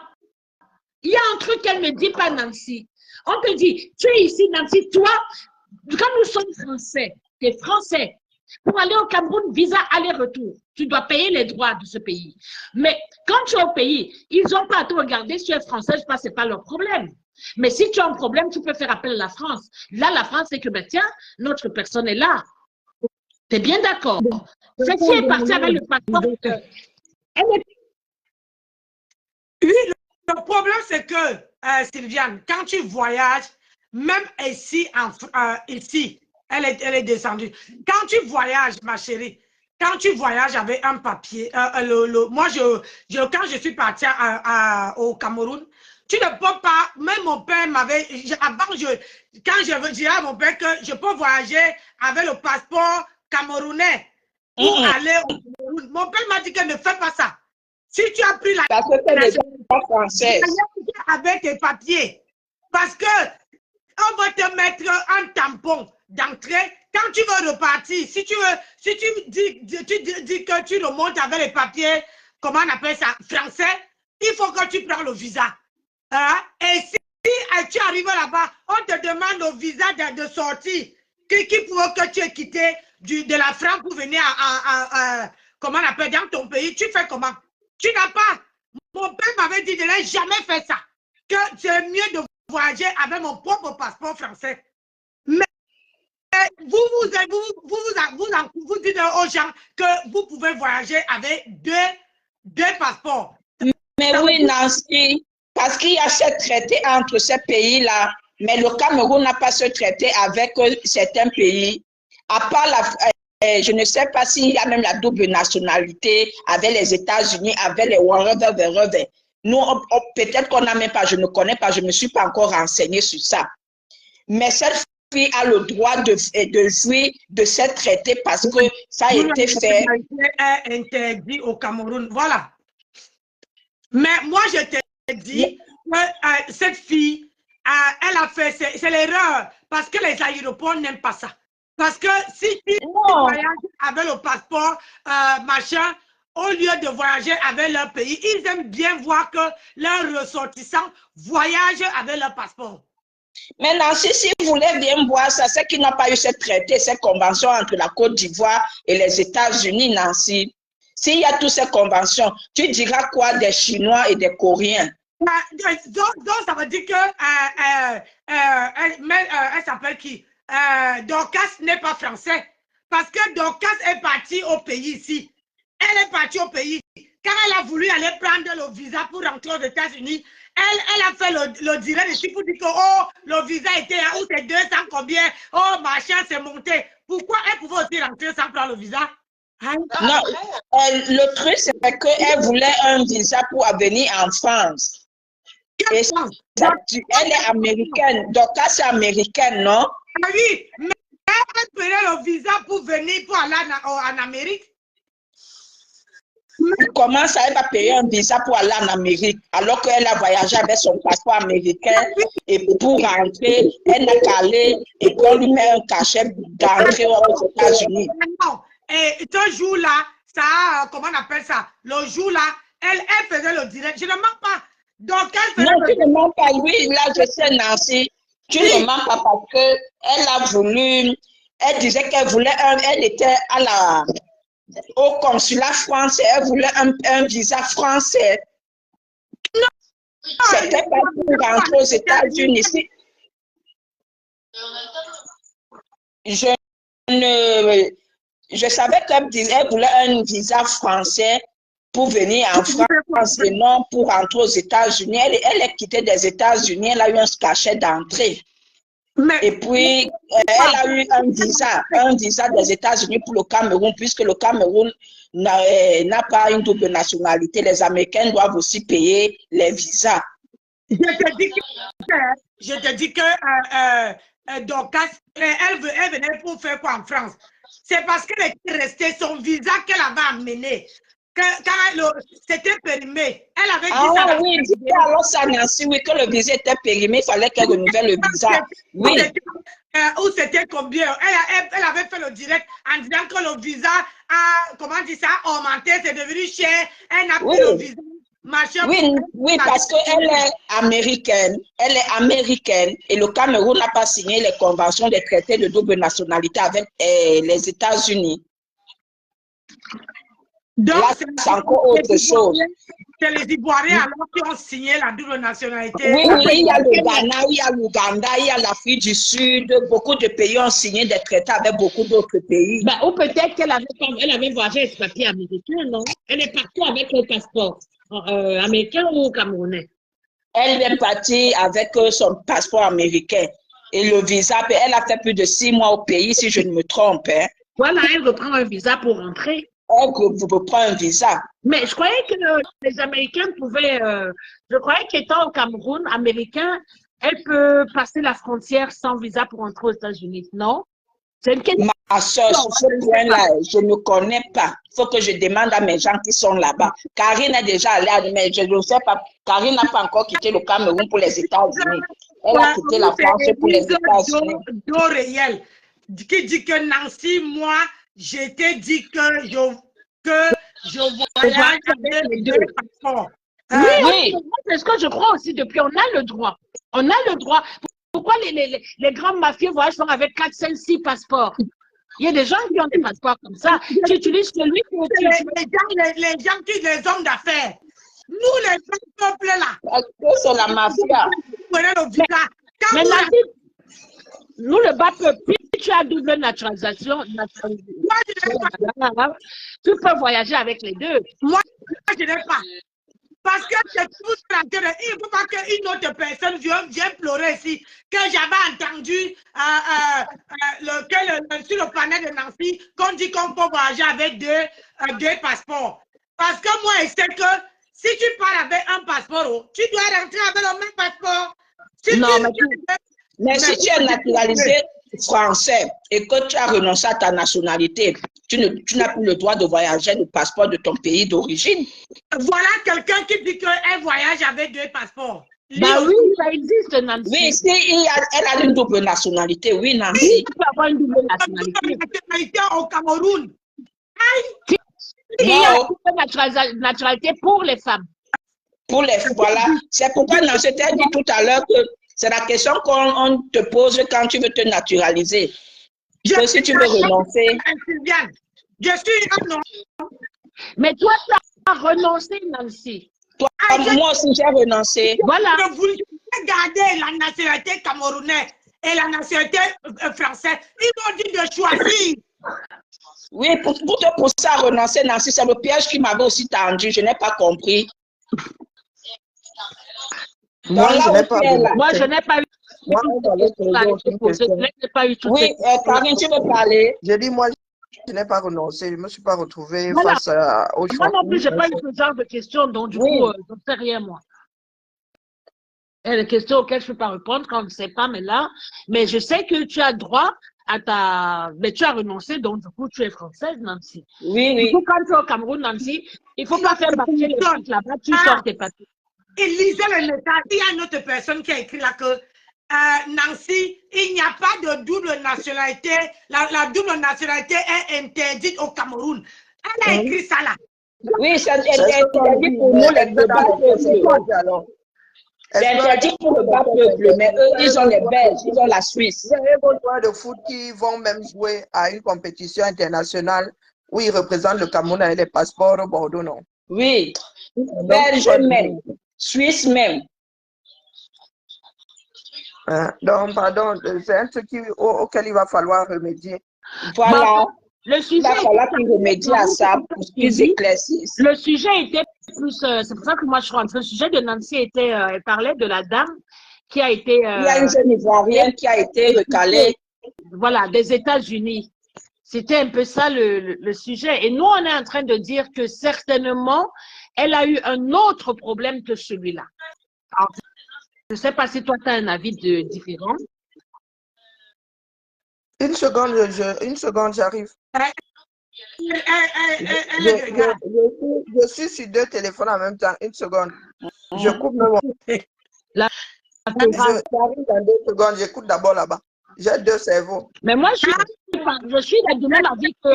Il y a un truc qu'elle ne dit pas, Nancy. On te dit, tu es ici, Nancy, toi, quand nous sommes français, tu es français. Pour aller au Cameroun, visa aller-retour, tu dois payer les droits de ce pays. Mais quand tu es au pays, ils n'ont pas à te regarder si tu es française, ce n'est pas leur problème. Mais si tu as un problème, tu peux faire appel à la France. Là, la France, c'est que, ben, tiens, notre personne est là. Tu es bien d'accord? Cette fille est partie avec le passeport. Oui, le problème, c'est que, Sylviane, quand tu voyages, même ici, ici elle est descendue. Quand tu voyages, ma chérie, quand tu voyages avec un papier, moi, quand je suis partie au Cameroun, tu ne peux pas, même mon père m'avait, avant, quand je dirais à mon père que je peux voyager avec le passeport camerounais pour aller au Cameroun. Mon père m'a dit que ne fais pas ça. Si tu as pris la nationalité française avec tes papiers, parce que on va te mettre un tampon d'entrée. Quand tu veux repartir, si tu dis que tu remontes avec les papiers, comment on appelle ça, français, il faut que tu prends le visa. Hein? Et si tu arrives là-bas, on te demande le visa de sortie qui prouve que tu es quitté de la France pour venir comment on appelle, dans ton pays. Tu fais comment? Tu n'as pas. Mon père m'avait dit de ne jamais faire ça. Que c'est mieux de voyager avec mon propre passeport français. Mais vous dites aux gens que vous pouvez voyager avec deux passeports. Mais oui, Nancy, parce qu'il y a ce traité entre ces pays-là, mais le Cameroun n'a pas ce traité avec certains pays. À part je ne sais pas s'il y a même la double nationalité avec les États-Unis, avec les whatever. Nous, peut-être qu'on n'a même pas, je ne connais pas, je ne me suis pas encore renseignée sur ça. Mais cette fille a le droit de jouir de ce traité parce que ça a été fait. Est interdit au Cameroun, voilà. Mais moi, je te dis que cette fille, elle a fait, c'est l'erreur, parce que les aéroports n'aiment pas ça. Parce que si tu voyages avec le passeport, machin, au lieu de voyager avec leur pays, ils aiment bien voir que leurs ressortissants voyagent avec leur passeport. Maintenant, si vous voulez bien voir ça, c'est qu'il n'y a pas eu ce traité, cette convention entre la Côte d'Ivoire et les États-Unis, Nancy. S'il y a toutes ces conventions, tu diras quoi des Chinois et des Coréens? Donc ça veut dire que elle s'appelle qui? Dorcas n'est pas français. Parce que Dorcas est partie au pays ici. Elle est partie au pays. Quand elle a voulu aller prendre le visa pour rentrer aux États-Unis, elle a fait le direct ici pour dire que oh, le visa était là, ou c'est 200 combien, oh, machin, c'est monté. Pourquoi elle pouvait aussi rentrer sans prendre le visa? Non, le truc, c'est qu'elle voulait un visa pour venir en France. Et elle est américaine, donc c'est américaine, non? Oui, mais elle prenait le visa pour venir, pour aller en Amérique. Comment ça, elle va payer un visa pour aller en Amérique alors qu'elle a voyagé avec son passeport américain et pour rentrer, elle n'a qu'à aller et qu'on lui met un cachet d'entrée aux États-Unis. Non, et ce jour-là, ça, comment on appelle ça? Le jour-là, elle faisait le direct. Je ne mens pas. Donc, elle faisait non, tu ne mens pas. Oui, là, je sais, Nancy. Tu ne mens pas parce qu'elle a voulu, elle disait qu'elle voulait elle était au consulat français, elle voulait un visa français. Non, c'était pas pour rentrer aux États-Unis. Je savais qu'elle voulait un visa français pour venir en France et non pour rentrer aux États-Unis. Elle est quittée des États-Unis, elle a eu un cachet d'entrée. Et puis, elle a eu un visa des États-Unis pour le Cameroun, puisque le Cameroun n'a pas une double nationalité. Les Américains doivent aussi payer les visas. Je te dis que Dorcas, elle venait pour faire quoi en France? C'est parce qu'elle était restée, son visa qu'elle avait amené. Quand c'était périmé, elle avait dit ça. Oui, alors ça, Nancy, oui, que le visa était périmé, il fallait qu'elle renouvelle le visa. Oui. Ou c'était combien? Elle avait fait le direct en disant que le visa a, comment dit ça, augmenté, c'est devenu cher. Elle n'a plus le visa. Oui, parce qu'elle est américaine. Elle est américaine et le Cameroun n'a pas signé les conventions des traités de double nationalité avec les États-Unis. Donc, là, c'est encore autre chose. C'est les Ivoiriens alors qui ont signé la double nationalité. Oui, il y a le Ghana, il y a l'Ouganda, il y a l'Afrique du Sud. Beaucoup de pays ont signé des traités avec beaucoup d'autres pays. Ben, ou peut-être qu'elle avait voyagé avec ce papier américain, non? Elle est partie avec le passeport américain ou camerounais? Elle est partie avec son passeport américain. Et le visa, elle a fait plus de 6 mois au pays, si je ne me trompe. Hein. Voilà, elle reprend un visa pour rentrer. Elle reprend un visa. Mais je croyais que les Américains pouvaient... je croyais qu'étant au Cameroun, Américain, elle peut passer la frontière sans visa pour entrer aux États-Unis, non? C'est une question. Ma soeur, sur ce point-là, je ne connais pas. Il faut que je demande à mes gens qui sont là-bas. Karine est déjà allée, mais je ne sais pas. Karine n'a pas encore quitté le Cameroun pour les États-Unis. Elle a quitté la France pour les États-Unis. Do réel, qui dit que Nancy, moi, j'ai dit que je voyage avec les deux passeports. Oui, c'est ce que je crois aussi. Depuis, on a le droit. On a le droit. Pourquoi les grands mafieux voyagent avec 4, 5, 6 passeports? Il y a des gens qui ont des passeports comme ça. Tu utilises celui que les gens qui les hommes d'affaires. Nous, les peuples là. C'est la mafia. Mais nous, le bas peuple, si tu as double naturalisation, tu peux voyager avec les deux. Moi, je n'ai pas. Parce que c'est tout la terre. Il ne faut pas qu'une autre personne vienne pleurer ici. Que j'avais entendu sur le panel de Nancy qu'on dit qu'on peut voyager avec deux passeports. Parce que moi, je sais que si tu pars avec un passeport, tu dois rentrer avec le même passeport. Mais si tu es naturalisé français et que tu as renoncé à ta nationalité, tu n'as plus le droit de voyager le passeport de ton pays d'origine. Voilà quelqu'un qui dit qu'elle voyage avec deux passeports. Bah oui, ça existe, Nancy. Oui, elle a une double nationalité, oui, Nancy. Tu peux avoir une double nationalité. Une nationalité au Cameroun. Il y a une nationalité pour les femmes. Pour les femmes, voilà. C'est pourquoi Nancy t'a dit tout à l'heure que c'est la question qu'on te pose quand tu veux te naturaliser. Que si tu veux renoncer. Je suis un homme. Mais toi, tu as renoncé, Nancy. Toi, moi aussi, j'ai renoncé. Voilà. Je voulais garder la nationalité camerounaise et la nationalité française. Ils m'ont dit de choisir. Oui, pour te pousser à renoncer, Nancy, c'est le piège qui m'avait aussi tendu. Je n'ai pas compris. Moi, je n'ai pas eu. Oui, Karine, tu veux parler? J'ai dit, moi, je n'ai pas renoncé. Je ne me suis pas retrouvée face au choix. Moi non plus, je n'ai pas eu ce genre de questions, donc du coup, je ne sais rien, moi. Il y a des questions auxquelles je ne peux pas répondre quand on ne sait pas, mais je sais que tu as droit à ta... Mais tu as renoncé, donc du coup, tu es française, Nancy. Oui, oui. Du coup, quand tu es au Cameroun, Nancy, il ne faut pas faire marcher les trucs là-bas, tu sors tes papiers. Et lisez le message. Il y a une autre personne qui a écrit là que Nancy, il n'y a pas de double nationalité. La double nationalité est interdite au Cameroun. Elle a écrit ça là. Oui, c'est interdit pour nous, les Belges. C'est interdit pour le bas peuple, mais eux, ils ont les Belges, ils ont la Suisse. Il y a des joueurs de foot qui vont même jouer à une compétition internationale où ils représentent le Cameroun avec les passeports au Bordeaux, non? Oui, Belges même, Suisse même. Donc, pardon, c'est un truc auquel il va falloir remédier. Voilà. Le sujet il va falloir qu'ils remédient à ça pour qu'ils éclaircissent. Le sujet était plus, c'est pour ça que moi je rentre. Le sujet de Nancy était, elle parlait de la dame qui a été. Il y a une jeune Ivoirienne qui a été recalée. Voilà, des États-Unis. C'était un peu ça le sujet. Et nous, on est en train de dire que certainement, elle a eu un autre problème que celui-là. Je ne sais pas si toi, tu as un avis différent. Une seconde, j'arrive. Je suis sur deux téléphones en même temps. Une seconde. Je coupe mon... J'arrive dans 2 secondes. J'écoute d'abord là-bas. J'ai 2 cerveaux. Mais moi, je suis du même avis que...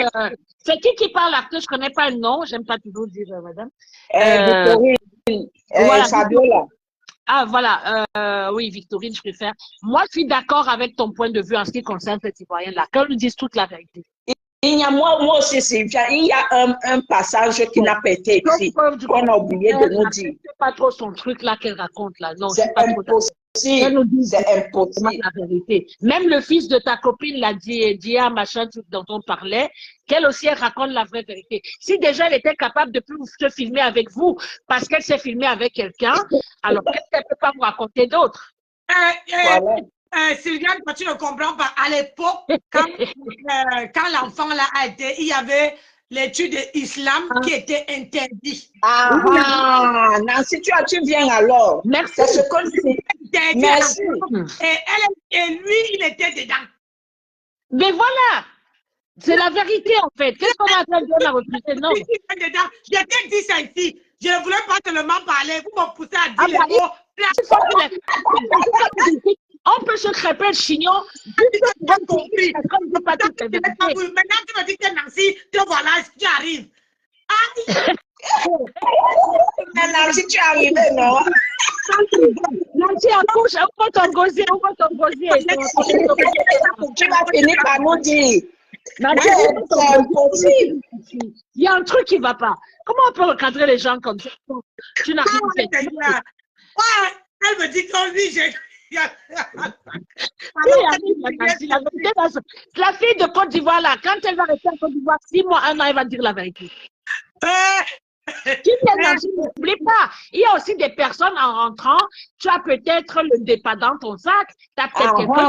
c'est qui parle là que je ne connais pas le nom. J'aime pas toujours dire madame. Victorine. Voilà, Fabiola. Ah, voilà. Oui, Victorine, je préfère. Moi, je suis d'accord avec ton point de vue en ce qui concerne cette Ivoirienne-là. Quand nous disent toute la vérité. Moi aussi, Sylvia, il y a un passage qui n'a pas été écrit, qu'on a oublié de nous dire. C'est pas trop son truc là qu'elle raconte là. Non, c'est impossible. Elle nous dit c'est impossible. La vérité. Même le fils de ta copine l'a dit, Dia, machin, dont on parlait, qu'elle aussi elle raconte la vraie vérité. Si déjà elle était capable de plus se filmer avec vous parce qu'elle s'est filmée avec quelqu'un, alors qu'est-ce qu'elle peut pas vous raconter d'autre? Voilà. Sylviane, toi, tu ne comprends pas. À l'époque, quand l'enfant là a été, il y avait l'étude islam qui était interdite. Ah, Nancy, tu viens alors. Merci. C'est ce qu'on dit. Merci. Et lui, il était dedans. Mais voilà, c'est la vérité en fait. Qu'est-ce qu'on a fait de la refuser? Non. J'étais dit ça ici. Je ne voulais pas seulement parler. Vous me poussez à dire les mots. On peut se crêper le chignon. Maintenant, tu me dis que Nancy, te voilà, tu arrives. Nancy, tu es arrivé, non? Nancy, accouche, on va ton gosier, Tu vas finir par nous dire. Nancy, c'est impossible. Il y a un truc qui ne va pas. Comment on peut recadrer les gens comme ça? Tu n'as rien fait. Elle me dit qu'on dit, la fille de Côte d'Ivoire, là, quand elle va rester en Côte d'Ivoire 6 mois, 1 an, elle va dire la vérité. N'oublie pas, il y a aussi des personnes en rentrant, tu as peut-être le départ dans ton sac, tu as peut-être quelqu'un.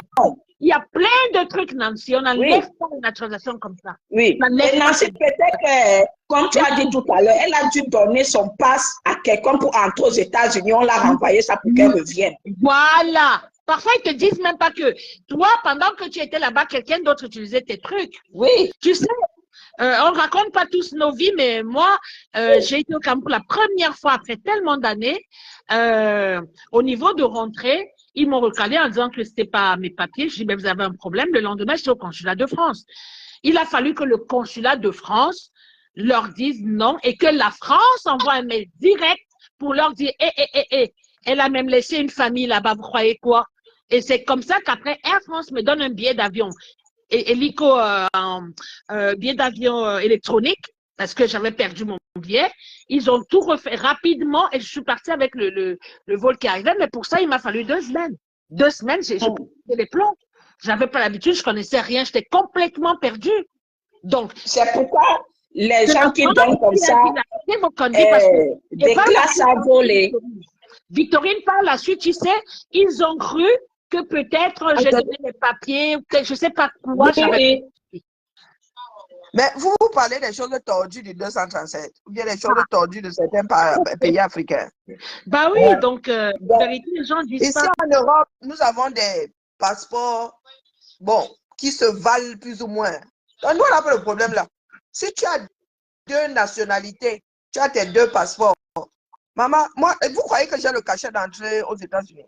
Il y a plein de trucs, Nancy. On n'enlève pas la naturalisation comme ça. Oui. Et Nancy, peut-être que, comme tu as dit tout à l'heure, elle a dû donner son passe à quelqu'un pour entrer aux États-Unis. On l'a renvoyé ça pour qu'elle revienne. Voilà. Parfois, ils te disent même pas que toi, pendant que tu étais là-bas, quelqu'un d'autre utilisait tes trucs. Oui. Tu sais, on ne raconte pas tous nos vies, mais moi, j'ai été au Cameroun pour la première fois après tellement d'années. Au niveau de rentrée, ils m'ont recalé en disant que ce n'était pas mes papiers. Je dis, mais vous avez un problème. Le lendemain, j'étais au consulat de France. Il a fallu que le consulat de France leur dise non et que la France envoie un mail direct pour leur dire, elle a même laissé une famille là-bas, vous croyez quoi? Et c'est comme ça qu'après, Air France me donne un billet d'avion. Et l'ICO, billet d'avion électronique, parce que j'avais perdu mon billet. Ils ont tout refait rapidement et je suis partie avec le vol qui arrivait. Mais pour ça, il m'a fallu 2 semaines. 2 semaines, j'ai pété les plombs. Je n'avais pas l'habitude, je ne connaissais rien, j'étais complètement perdue. Donc, c'est pourquoi les gens qui donnent comme ça, des classes à voler. Victorine, par la suite, tu sais, ils ont cru que peut-être j'ai donné les papiers, je ne sais pas quoi. Mais vous parlez des choses tordues du 237, ou bien des choses tordues de certains pays africains. Bah oui, donc, en vérité, les gens disent ici en Europe, nous avons des passeports, bon, qui se valent plus ou moins. Donc, voilà un peu le problème là. Si tu as 2 nationalités, tu as tes 2 passeports. Maman, moi, vous croyez que j'ai le cachet d'entrée aux États-Unis?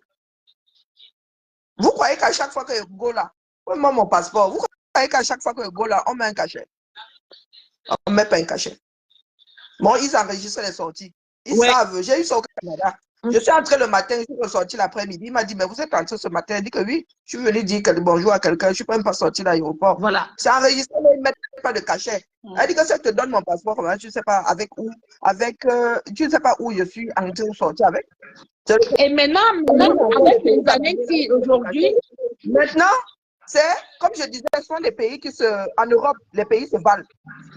Vous croyez qu'à chaque fois que je go là, moi mon passeport, vous croyez qu'à chaque fois que je go là, on met un cachet? On ne met pas un cachet. Bon, ils enregistrent les sorties. Ils savent. J'ai eu ça au Canada. Je suis entré le matin, je suis ressorti l'après-midi. Il m'a dit, mais vous êtes entré ce matin? Il dit que oui. Je suis venu dire bonjour à quelqu'un. Je ne suis même pas sorti de l'aéroport. Voilà. C'est enregistré, mais ils ne mettent pas de cachet. Elle dit que ça te donne mon passeport. Je ne sais pas avec où. Je ne sais pas où je suis entré ou sorti avec. Et maintenant avec les années qui aujourd'hui. Maintenant, c'est, comme je disais, ce sont des pays qui en Europe, les pays se valent.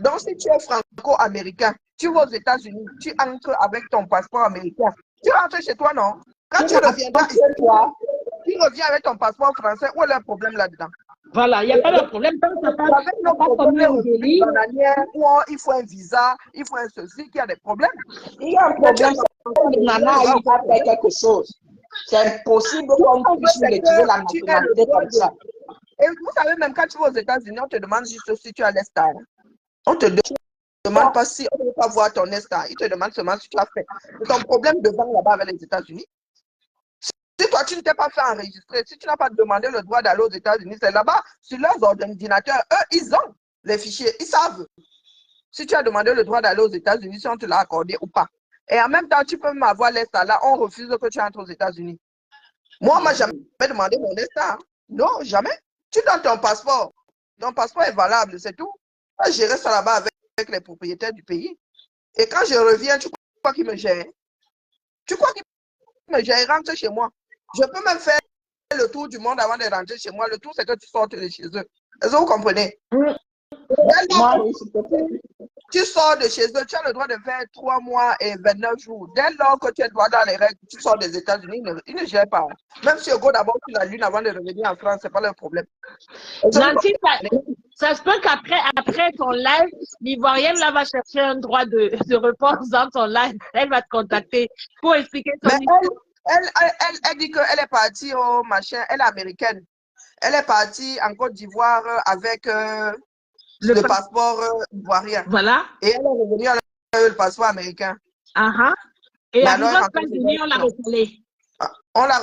Donc, si tu es franco-américain, tu vas aux États-Unis, tu entres avec ton passeport américain. Tu rentres chez toi, non? Quand tu reviendras chez toi, tu reviens avec ton passeport français. Où est le problème là-dedans? Voilà, il n'y a pas de problème. Il faut un visa, il faut un ceci, qu'il y a des problèmes. Il y a un problème. Nana, il va faire quelque chose. C'est impossible qu'on puisse utiliser la nationalité comme ça. Et vous savez, même quand tu vas aux États-Unis, on te demande juste si tu as l'ESTA. On te demande pas si on ne veut pas voir ton ESTA. Il te demande seulement si tu as fait. C'est ton problème de vendre là-bas avec les États-Unis. Si toi, tu ne t'es pas fait enregistrer, si tu n'as pas demandé le droit d'aller aux États-Unis, c'est là-bas, sur leurs ordinateurs, eux, ils ont les fichiers, ils savent. Si tu as demandé le droit d'aller aux États-Unis, si on te l'a accordé ou pas. Et en même temps, tu peux même avoir l'ESTA là, on refuse que tu entres aux États-Unis. Moi, je n'ai jamais demandé mon ESTA. Hein. Non, jamais. Tu donnes ton passeport. Ton passeport est valable, c'est tout. Je reste là-bas avec les propriétaires du pays. Et quand je reviens, tu crois qu'ils me gèrent? Tu crois qu'ils me gèrent? Rentre chez moi. Je peux même faire le tour du monde avant de rentrer chez moi. Le tour, c'est que tu sortes de chez eux. Est-ce que vous comprenez? Tu sors de chez eux, tu as le droit de faire 3 mois et 29 jours. Dès lors que tu es droit dans les règles, tu sors des États-Unis, ils ne gèrent pas. Même si on go d'abord sur la Lune avant de revenir en France, ce n'est pas leur problème. Nancy, ça se peut qu'après ton live, l'Ivoirienne là va chercher un droit de repos dans ton live. Elle va te contacter pour expliquer son histoire. Elle dit qu'elle est partie au machin, elle est américaine. Elle est partie en Côte d'Ivoire avec le passeport ivoirien. Voilà. Et elle est revenue avec le passeport américain. Et arrivée aux États-Unis, on l'a refoulée. On l'a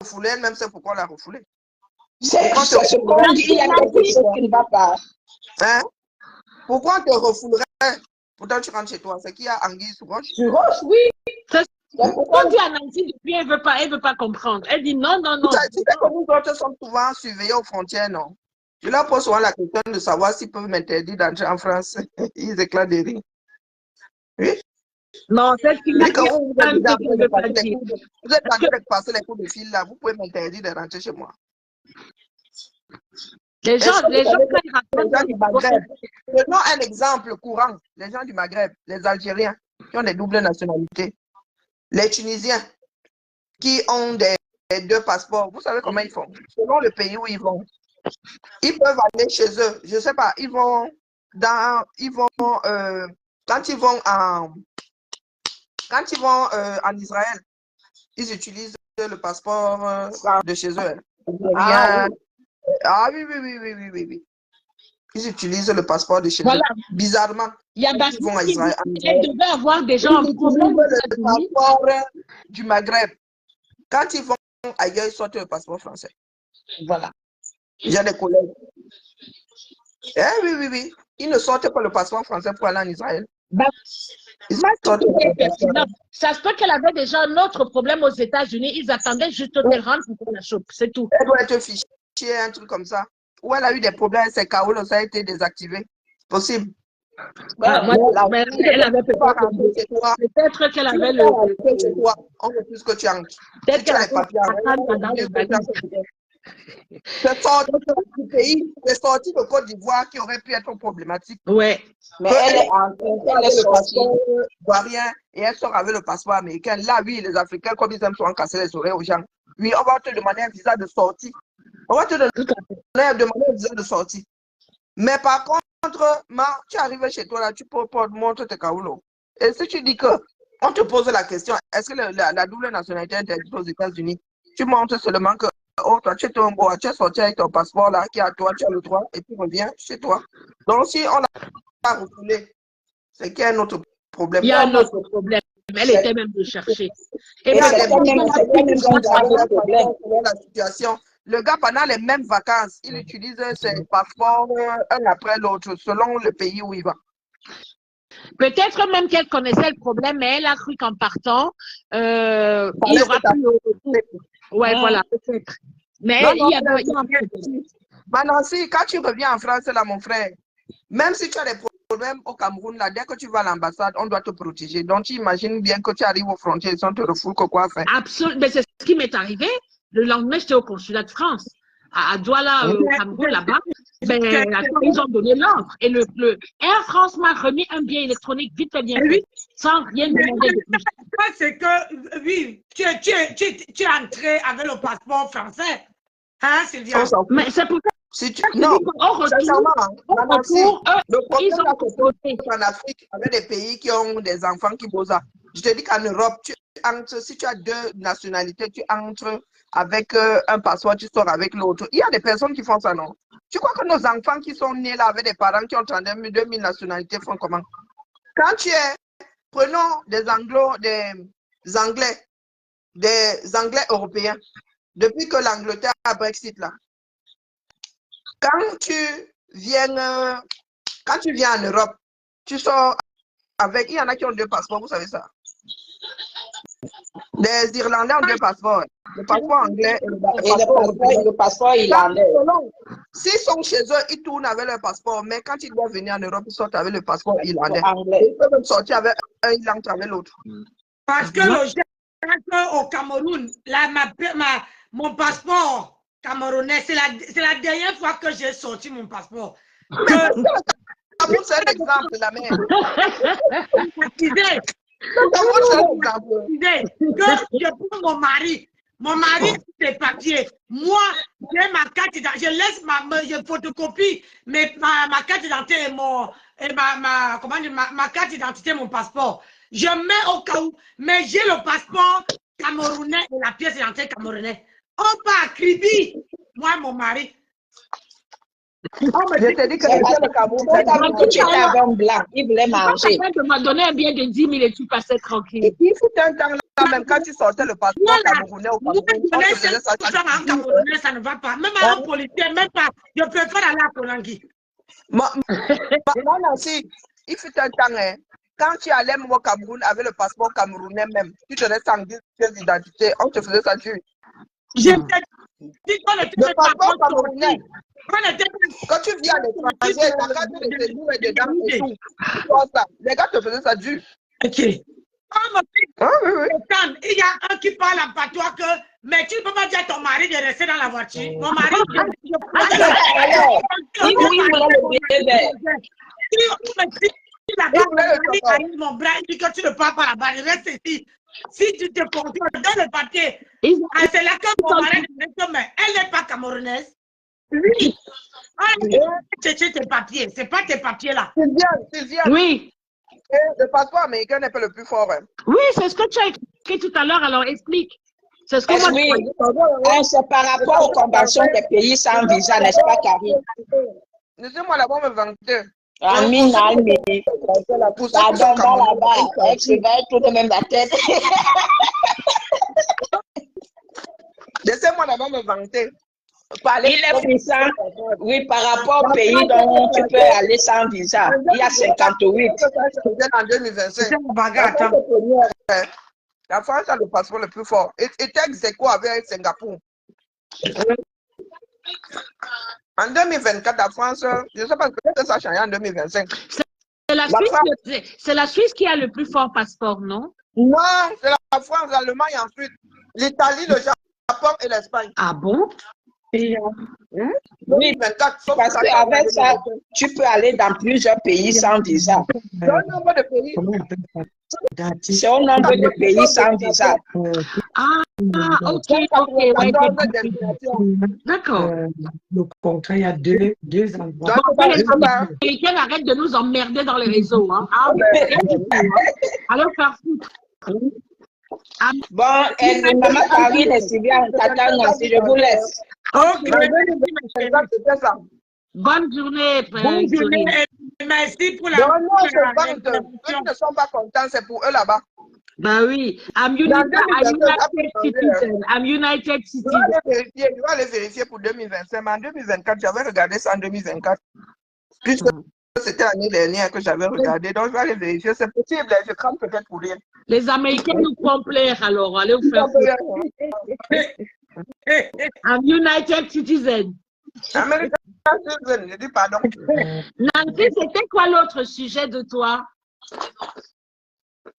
refoulée, elle-même sait pourquoi on l'a refoulée. C'est ce qu'on dit, il y a quelque chose qui ne va pas. Hein? Pourquoi on te refoulerait? Pourtant, tu rentres chez toi. C'est qu'il y a anguille sous roche? Sur roche, oui. On dit à Nancy depuis, elle ne veut pas comprendre. Elle dit non, non, non. Tu sais que nous autres sommes souvent surveillés aux frontières, non? Je leur pose souvent la question de savoir s'ils peuvent m'interdire d'entrer en France. Ils éclatent de rire. Oui? Non, c'est qu'il vous êtes en train de passer les coups de fil là, vous pouvez m'interdire de rentrer chez moi. Les gens du Maghreb. Prenons un exemple courant. Les gens du Maghreb, les Algériens qui ont des doubles nationalités, les Tunisiens qui ont des 2 passeports. Vous savez comment ils font? Selon le pays où ils vont, ils peuvent aller chez eux. Je ne sais pas, ils vont quand ils vont en Israël, ils utilisent le passeport de chez eux. Oui. Ils utilisent le passeport de chez eux. Bizarrement. Il y a ils vont à Israël. Elle devait avoir des gens en problème. Le passeport du Maghreb. Quand ils vont ailleurs, ils sortent le passeport français. Voilà. J'ai des collègues. Oui. Ils ne sortent pas le passeport français pour aller en Israël. Ça se peut qu'elle avait déjà un autre problème aux États-Unis. Ils attendaient juste qu'elle rentre pour la chope. C'est tout. Elle doit être fichée, un truc comme ça. Ou elle a eu des problèmes, ses KO, ça a été désactivé. Possible. Elle avait peut-être qu'elle avait le. On veut plus que tu entres. Peut-être qu'elle c'est sorti du pays, c'est sorti de Côte d'Ivoire qui aurait pu être problématique. Ouais. Mais elle est sortie. Ivoirien et elle sort avec le passeport américain. Là, oui, les Africains, comme ils aiment souvent casser les oreilles aux gens, oui, on va te demander un visa de sortie. On va te demander un visa de sortie. Mais par contre, tu arrives chez toi, là, tu peux montrer tes kaoulos. Et si tu dis que on te pose la question, est-ce que la double nationalité est interdite aux États-Unis? Tu montres seulement que toi, tu es sorti avec ton passeport là, qui est à toi, tu as le droit, et tu reviens chez toi. Donc, si on l'a refoulé, c'est qu'il y a un autre problème. Il y a un autre problème. Elle était même de chercher. Et la situation. Le gars, pendant les mêmes vacances, il utilise ses passeports un après l'autre, selon le pays où il va. Peut-être même qu'elle connaissait le problème, mais elle a cru qu'en partant, il n'y aura plus le retour. Ouais, voilà, peut-être. Mais il y a Nancy, quand tu reviens en France, là, mon frère, même si tu as des problèmes au Cameroun, là, dès que tu vas à l'ambassade, on doit te protéger. Donc, tu imagines bien que tu arrives aux frontières, ils te refoulent quoi faire. Absolument. Mais c'est ce qui m'est arrivé. Le lendemain, j'étais au consulat de France, à Douala, au Cameroun, là-bas. Ben, ils ont donné l'ordre. Et le Air France m'a remis un billet électronique vite et bien fait, sans rien demander de plus. C'est que, oui, tu es entré avec le passeport français. Hein, Sylvia? Mais c'est pour ça. Si tu... Non, sincèrement, le problème en Afrique, avec des pays qui ont des enfants qui posent ça. Je te dis qu'en Europe, si tu as 2 nationalités, tu entres avec un passeport, tu sors avec l'autre. Il y a des personnes qui font ça, non? Tu crois que nos enfants qui sont nés là avec des parents qui ont 32 000 nationalités font comment? Quand tu es, prenons des Anglais européens, depuis que l'Angleterre a Brexit là, quand tu viens en Europe, tu sors avec, il y en a qui ont 2 passeports, vous savez ça. Les Irlandais ont 2 passeports, le passeport anglais et le passeport irlandais. S'ils sont chez eux, ils tournent avec leur passeport, mais quand ils doivent venir en Europe, ils sortent avec le passeport irlandais. Ils peuvent même sortir avec un, ils entrent avec l'autre. Parce que le jour au Cameroun, là, mon passeport camerounais, c'est la dernière fois que j'ai sorti mon passeport. Cameroun, c'est un exemple, la mère. disais que je prends mon mari. Mon mari, c'est papiers. Moi, j'ai ma carte d'identité. Je laisse je photocopie ma carte d'identité et ma carte d'identité, mon passeport. Je mets au cas où, mais j'ai le passeport camerounais et la pièce d'identité camerounais. On part à Kribi, moi et mon mari. Je t'ai dit que le Cameroun, que tu étais avec un blanc, il voulait manger. Tu m'as donné un bien de 10 000 et tu passais tranquille. Et puis, il faut un temps là, même quand tu sortais le passeport camerounais au Cameroun, on te faisait ça. Camerounais, ça ne va pas. Même un policier, même pas. Je préfère aller à Konangui. Moi, Nancy, il fut un temps, hein, quand tu allais au Cameroun avec le passeport camerounais même, tu donnais 110 pièces d'identité, on te faisait ça dur. Le passeport camerounais. Quand tu viens à l'étranger, la carte de séjour est dedans et tout. Les gars te faisaient ça dur. Ok. Il y a un qui parle à patois que, mais tu ne peux pas dire à ton mari de rester dans la voiture. Mon mari, mon bras, il dit que tu ne pars pas là-bas, il reste ici. Si tu te contrôles, donne le papier. C'est là que mon mari dit, mais elle n'est pas camerounaise. Oui. C'est tes papiers, c'est pas tes papiers là. C'est bien. Oui. Le passeport américain n'est pas le plus fort. Hein. Oui, c'est ce que tu as écrit tout à l'heure, alors explique. C'est ce que moi oui, c'est par rapport aux conventions des pays sans visa, n'est-ce pas, Karine? Laissez-moi là-bas me vanter. Amine, pardon, là-bas, tu vas tout de même la tête. Laissez-moi là-bas me vanter. Il est puissant, oui, par rapport au pays dont tu peux aller sans visa. Il y a 58. En 2025. La France a le passeport le plus fort. Et ex aequo avec Singapour. En 2024, la France, je ne sais pas, peut-être que ça a changé en 2025. C'est la Suisse qui a le plus fort passeport, non? Non, c'est la France, l'Allemagne ensuite. L'Italie, le Japon et l'Espagne. Ah bon? Oui, parce qu'avec ça, tu peux aller dans plusieurs pays sans visa. C'est un nombre de pays. C'est un nombre de pays sans visa. Ok. D'accord. Le contrat, il y a deux endroits. Les Américains arrêtent de nous emmerder dans les réseaux. Hein. Alors, faire foutre. Bon, maman Karine et Sylvia, on t'attend, Nancy, je vous laisse. Bonne journée. Bonne journée. Merci pour la... Ceux qui ne sont pas contents, c'est pour eux là-bas. Ben oui. I'm United Citizen. Je vais aller vérifier pour 2025, mais en 2024, j'avais regardé ça en 2024. Puisque c'était l'année dernière que j'avais regardé, donc je vais aller vérifier. C'est possible, je crame peut-être pour rien. Les Américains nous font plaire, alors allez vous faire I'm United Citizen. American Citizen, je dis pardon. Nancy, c'était quoi l'autre sujet de toi?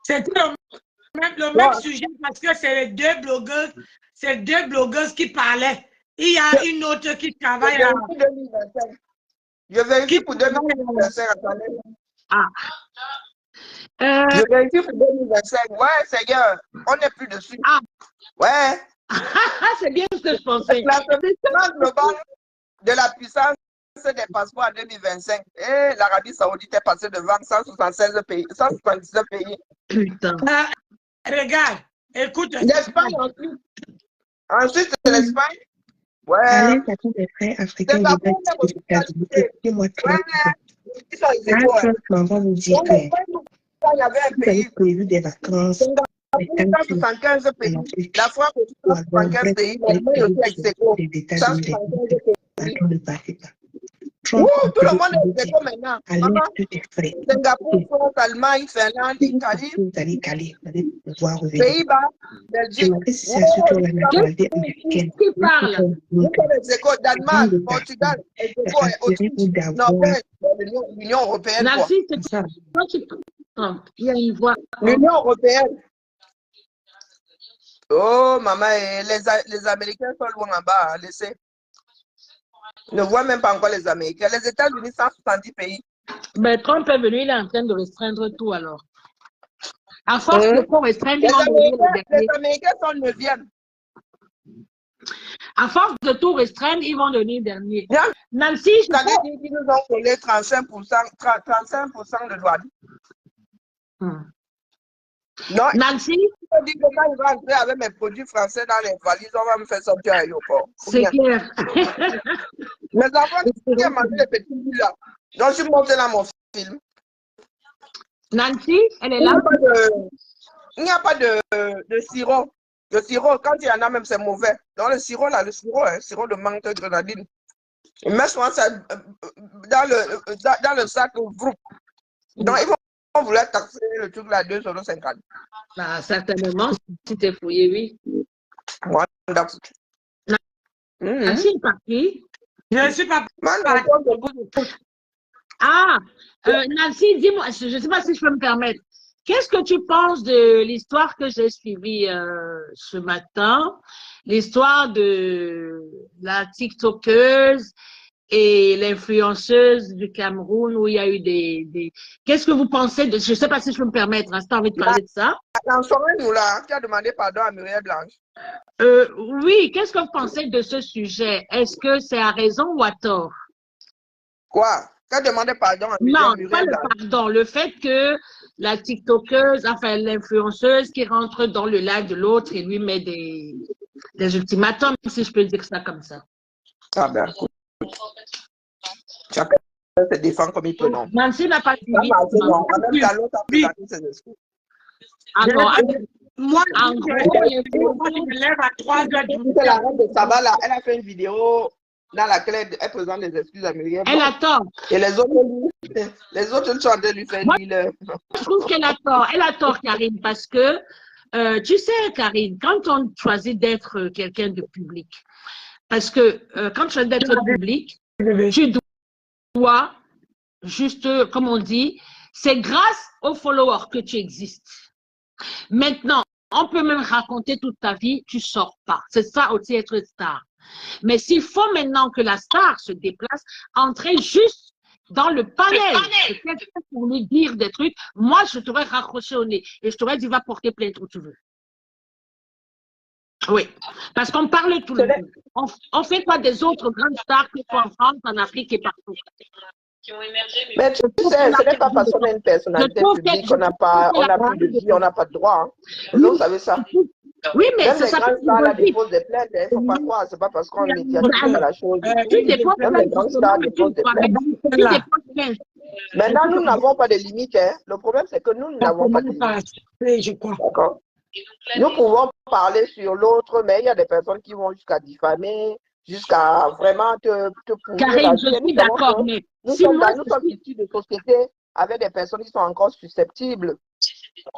C'était le même sujet parce que c'est deux blogueuses qui parlaient. Il y a une autre qui travaille. Je vérifie pour 2025. Je vérifie pour 2025. Ouais, Seigneur, on n'est plus dessus. Ouais. C'est bien ce que je pensais. L'assessment global de la puissance des passeports en 2025. Et l'Arabie Saoudite est passée devant 179 pays. Putain. Regarde, écoute. L'Espagne ensuite. Ensuite, c'est l'Espagne. Ouais. Des frères africains des États-Unis. Ils sont va vous dire que il y avait un pays prévu des vacances. 175 pays. La France aussi 175 pays. L'Allemagne aussi avec ses 175 pays. Tout le monde est ex aequo maintenant. Singapour, France, Allemagne, Finlande, Italie, Pays-Bas, Belgique. Qui parle? Danemark, Portugal, Norvège, l'Union européenne. Nancy, c'est ça. Il y a une voix. L'Union européenne. Oh, maman, les Américains sont loin en bas, laissez. Ne voient même pas encore les Américains. Les États-Unis, 170 pays. Ben, Trump est venu, il est en train de restreindre tout alors. À force de trop restreindre, ils vont devenir les derniers. Les Américains sont 9e. À force de tout restreindre, ils vont devenir derniers. Nancy, Vous avez dit qu'ils nous ont collé 35% de douane. Non, Nancy, je dis que quand il va entrer avec mes produits français dans les valises, on va me faire sortir à l'aéroport. c'est clair. Mes enfants, qui ont mangé les petits bouts là. Donc, je monte dans mon film. Nancy, elle est là. Il n'y a pas de sirop. Le sirop, quand il y en a même, c'est mauvais. Donc, le sirop là, sirop de menthe grenadine. Ils mettent souvent ça dans le sac groupe. Donc, ils vont vouloir taxer le truc là, 2,50 €. Bah, certainement, si tu es fouillé, oui. Nancy est partie. Je ne suis pas partie. Ah, Nancy, dis-moi, je ne sais pas si je peux me permettre. Qu'est-ce que tu penses de l'histoire que j'ai suivie ce matin? L'histoire de la TikTokeuse et l'influenceuse du Cameroun où il y a eu des... Qu'est-ce que vous pensez de... Je ne sais pas si je peux me permettre, hein, si tu as envie de parler de ça. Nous là, tu as demandé pardon à Muriel Blanche. Oui, qu'est-ce que vous pensez de ce sujet? Est-ce que c'est à raison ou à tort? Quoi? Tu as demandé pardon à Muriel Non, Blanche? pas le pardon. Le fait que la TikTokeuse, enfin l'influenceuse qui rentre dans le live de l'autre et lui met des ultimatums, si je peux dire ça comme ça. Ah ben, chacun se défend comme il peut, non? Nancy n'a pas suivi. Alors, moi, je me lève à 3 h du matin. La reine de Saba, là, elle a fait une vidéo dans laquelle elle présente des excuses à Muriel. Elle a tort. Et les autres sont en train de lui faire dire. Je trouve qu'elle a tort. Elle a tort, Karine, parce que, tu sais, Karine, quand on choisit d'être quelqu'un de public, parce que quand tu choisis d'être public, tu dois, juste, comme on dit, c'est grâce aux followers que tu existes. Maintenant, on peut même raconter toute ta vie, tu sors pas. C'est ça aussi être star. Mais s'il faut maintenant que la star se déplace, entrer juste dans le panel de quelqu'un pour lui dire des trucs, moi, je t'aurais raccroché au nez et je t'aurais dit, va porter plainte où tu veux. Oui, parce qu'on parle tout le temps. On fait quoi des autres grandes stars qui sont en France, en Afrique et partout? Qui ont émergé. Mais tu sais, ce n'est pas parce qu'on a une personnalité publique qu'on n'a pas, on n'a plus de vie, on n'a pas de droit. Hein. Vous savez ça. Oui, mais même ça les grands stars là déposent des plaintes, il ne faut pas croire, c'est pas parce qu'on médiatise la chose. Même les grands stars déposent des plaintes. Maintenant, nous n'avons pas de limite. Hein. Le problème, c'est que nous n'avons pas de limite. D'accord. Nous pouvons parler sur l'autre, mais il y a des personnes qui vont jusqu'à diffamer, jusqu'à vraiment te pourrir. Karine, je suis d'accord, mais nous sommes issus de sociétés avec des personnes qui sont encore susceptibles.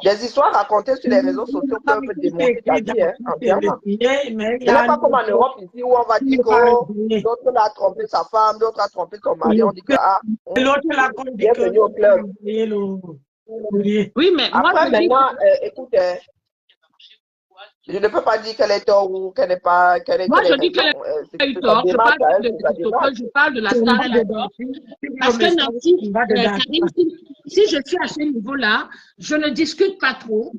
Des histoires racontées sur les réseaux sociaux peuvent démontrer ta vie, hein, entièrement. Ce n'est pas comme en Europe ici où on va dire que l'autre a trompé sa femme, l'autre a trompé son mari. On dit que l'autre l'a bienvenue au club. Oui, mais après, maintenant, écoute, je ne peux pas dire qu'elle est tort ou qu'elle n'est pas. Moi, je dis qu'elle a eu tort. Je parle de la star. Parce que Nancy, Karine, si je suis à ce niveau-là, je ne discute pas trop.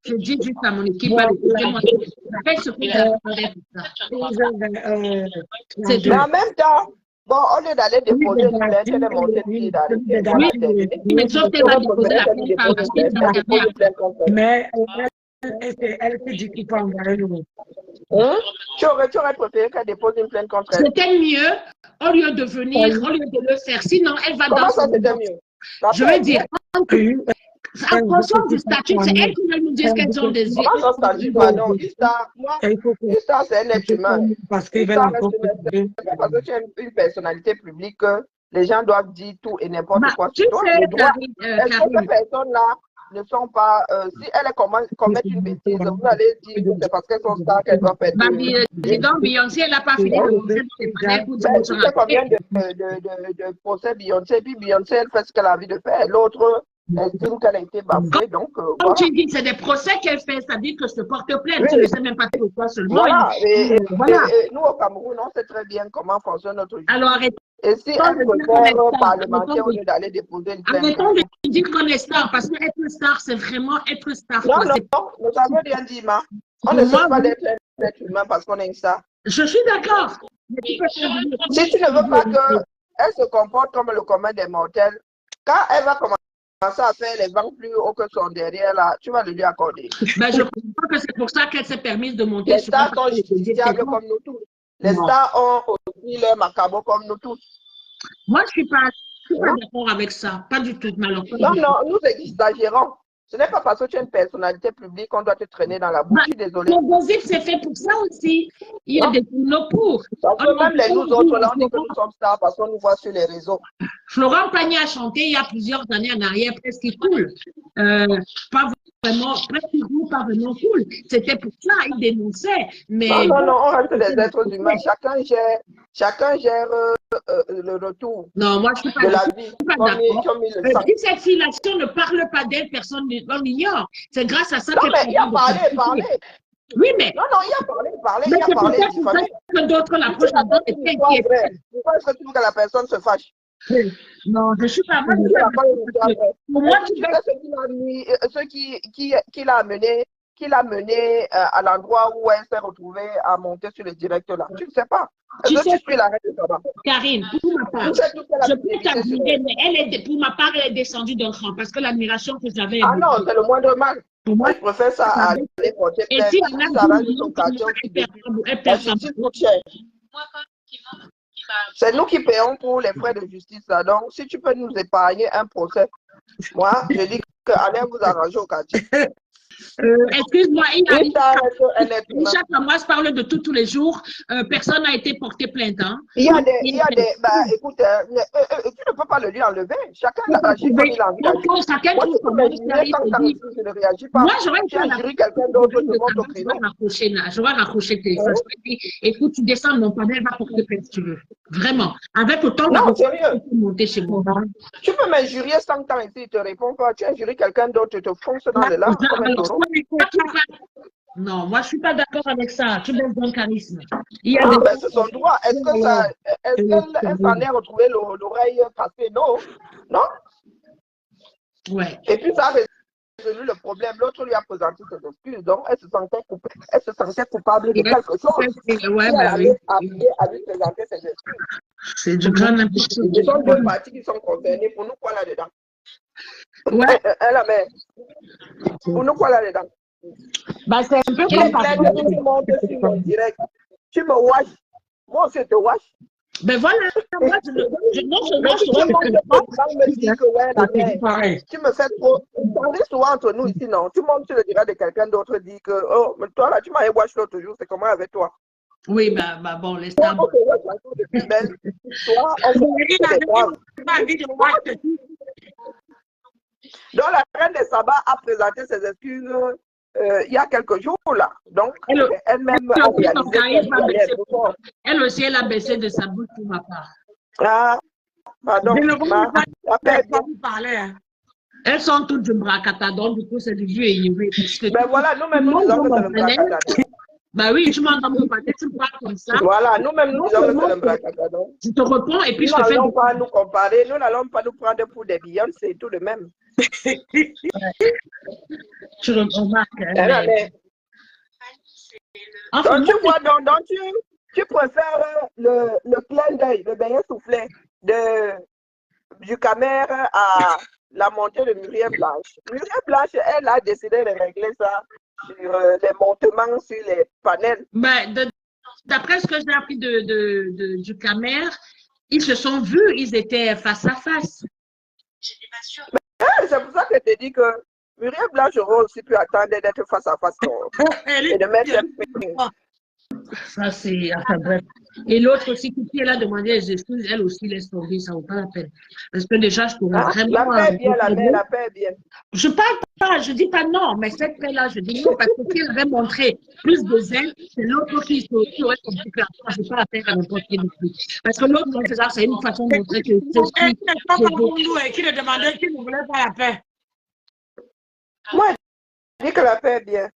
Je dis juste à mon équipe, faites ce que mais en même temps, bon, au lieu d'aller déposer une plainte, elle est montée dessus d'arrêter. Mais sauf qu'elle va déposer la plainte par la suite. Mais c'est elle qui dit qu'il faut envoyer le mot. Tu aurais préféré qu'elle dépose une plainte contre elle. C'était mieux au lieu de venir, au lieu de le faire. Sinon, elle va Comment dans ça, c'était mieux? Je veux dire, en fonction du statut, c'est elle qui va nous dire qu'elles ont des yeux. Comment ça, statut? Pardon, Ista, c'est un être humain. Parce que tu as une personnalité publique, les gens doivent dire tout et n'importe quoi. Tu sais, Karine, ces personnes-là ne sont pas, si elles commettent une bêtise, vous allez dire que c'est parce qu'elles sont stars qu'elles doivent faire. Donc, Beyoncé, elle n'a pas fini de tu sais combien de procès Beyoncé, puis Beyoncé, elle fait ce qu'elle a envie de faire. L'autre, estime qu'elle a été bafouée. Donc, Comme voilà. tu dis, c'est des procès qu'elle fait, ça dit que je te porte plainte. Tu ne sais même pas pourquoi seulement. Voilà. Et Voilà. nous, au Cameroun, on sait très bien comment fonctionne notre justice. Alors, arrêtons Et si un préfère parlementaire au lieu d'aller déposer une plainte. arrêtons de dire qu'on est star, parce que être star, c'est vraiment être star. Non, quoi. non, nous avons bien dit, Ma. On ne sait pas d'être un être humain parce qu'on est une star. Je suis d'accord. Si tu ne veux pas qu'elle se comporte comme le commun des mortels, quand elle va commencer à faire les vents plus hauts que son derrière, là, tu vas le lui accorder. Ben, je crois que c'est pour ça qu'elle s'est permise de monter Les sur stars sont justiciables comme nous tous. Les stars ont aussi leur macabre comme nous tous. Moi, je ne suis pas d'accord avec ça. Pas du tout, malheureusement. Non, non, nous exagérons. Ce n'est pas parce que tu es une personnalité publique qu'on doit te traîner dans la bouche. Je suis désolée. Le gossip, c'est fait pour ça aussi. Il y a des journaux pour. Parce que même nous autres, là, on dit que nous sommes stars parce qu'on nous voit sur les réseaux. Florent Pagny a chanté il y a plusieurs années en arrière, presque cool. Pas vraiment, presque pas vraiment cool. C'était pour ça, il dénonçait. Mais Non, non, on reste des êtres humains. Chacun gère le retour non, moi, je ne suis pas de la vie. d'accord. Si cette fille-là, si on ne parle pas d'elle, personne on l'ignore. C'est grâce à ça non, mais il a parlé. Oui, mais. Non, non, il a parlé. Mais c'est peut-être que d'autres l'approchent là-dedans. Pourquoi est-ce que tu veux que la personne se fâche? Non, je ne suis pas. Pour moi, tu qui l'a mené à l'endroit où elle s'est retrouvée à monter sur le direct là. Tu ne sais pas. Tu sais, suis la reine de Kaba. Karine, pour ma part, je peux t'admirer, mais pour ma part, elle est descendue d'un cran parce que l'admiration que j'avais. Ah non, c'est le moindre mal. Pour moi, je préfère ça à aller porter et plainte. si on c'est nous qui payons pour les frais de justice là. Donc, si tu peux nous épargner un procès, moi, je dis que allez vous arranger au quartier. Excuse-moi, Richard Camoise parle de tout tous les jours. Personne n'a été porté plainte. Hein? Il y a des écoute, tu ne peux pas le lui enlever. Chacun agit comme il a envie d'agir. Chacun Moi, je ne réagis pas. Moi, j'aurais quelqu'un d'autre, je monte au créneau. J'aurais raccroché le téléphone. Écoute, tu descends de mon panel, elle va porter plainte si tu veux. Vraiment. Avec autant de monter chez moi. Tu peux m'injurier 100 ans ici, il ne te répond pas. Tu injuries quelqu'un d'autre, tu te fonces dans le larmes comme un taureau. Non, moi je ne suis pas d'accord avec ça. Tu baisses dans le charisme. C'est son droit. Est-ce qu'elle s'en est retrouvée l'oreille passée? Non. Non? Ouais. Et puis ça a résolu le problème. L'autre lui a présenté ses excuses. Donc elle se sentait coupable de quelque chose. Ouais, elle lui présenté ses excuses. C'est du grand n'importe quoi. Ce sont deux parties qui sont concernées. Pour nous, quoi là-dedans? Ouais. Pour nous, quoi là-dedans? Bah, c'est un peu comme ça. Tu me washes. Moi aussi, je te wash. Ben voilà. Moi, tu me fais trop. On est souvent entre nous ici, non? Tu montes sur le direct de quelqu'un d'autre, dit que, oh, mais toi là, tu m'avais wash l'autre jour, c'est comment avec toi? Oui, bah bon, laisse ça. Donc, la reine de Saba a présenté ses excuses il y a quelques jours là. Donc, elle-même a réalisé. Elle aussi, elle a baissé de sa bouche pour ma part. Ah, pardon. Elles sont toutes du bracata, donc du coup, c'est du vieux et ben voilà, nous-mêmes, nous disons que c'est le bracata. Bah oui, tu m'entends me parler, tu me parles comme ça. Voilà, nous-mêmes, nous disons que c'est le bracata. Je te réponds et puis je te fais. Nous n'allons pas nous comparer, nous n'allons pas nous prendre pour des Beyoncé, c'est tout de même. Tu remarques. Donc, tu vois, donc tu préfères le clin d'œil, le beignet soufflé du Camer à la montée de Muriel Blanche. Muriel Blanche, elle a décidé de régler ça sur les montements sur les panels. D'après ce que j'ai appris du Camer, ils se sont vus, ils étaient face à face. J'étais pas sûre. C'est pour ça que je te dis que Muriel Blanche aurait aussi pu attendre d'être face à face et de mettre ça, c'est. Enfin, bref. Et l'autre aussi, qui elle a demandé les excuses, elle aussi laisse tomber, ça vaut pas la peine. Parce que déjà, je pourrais vraiment. La paix est bien, la paix est bien. Je parle pas, je dis pas non, mais cette paix-là, je dis non, parce que si elle avait montré plus de zèle, c'est l'autre qui aurait compris que je ne peux pas la faire à n'importe qui non plus. Parce que l'autre, c'est une façon de montrer que. Qui ne demandait, qui ne voulait pas la paix. Moi, je dis que la paix est bien.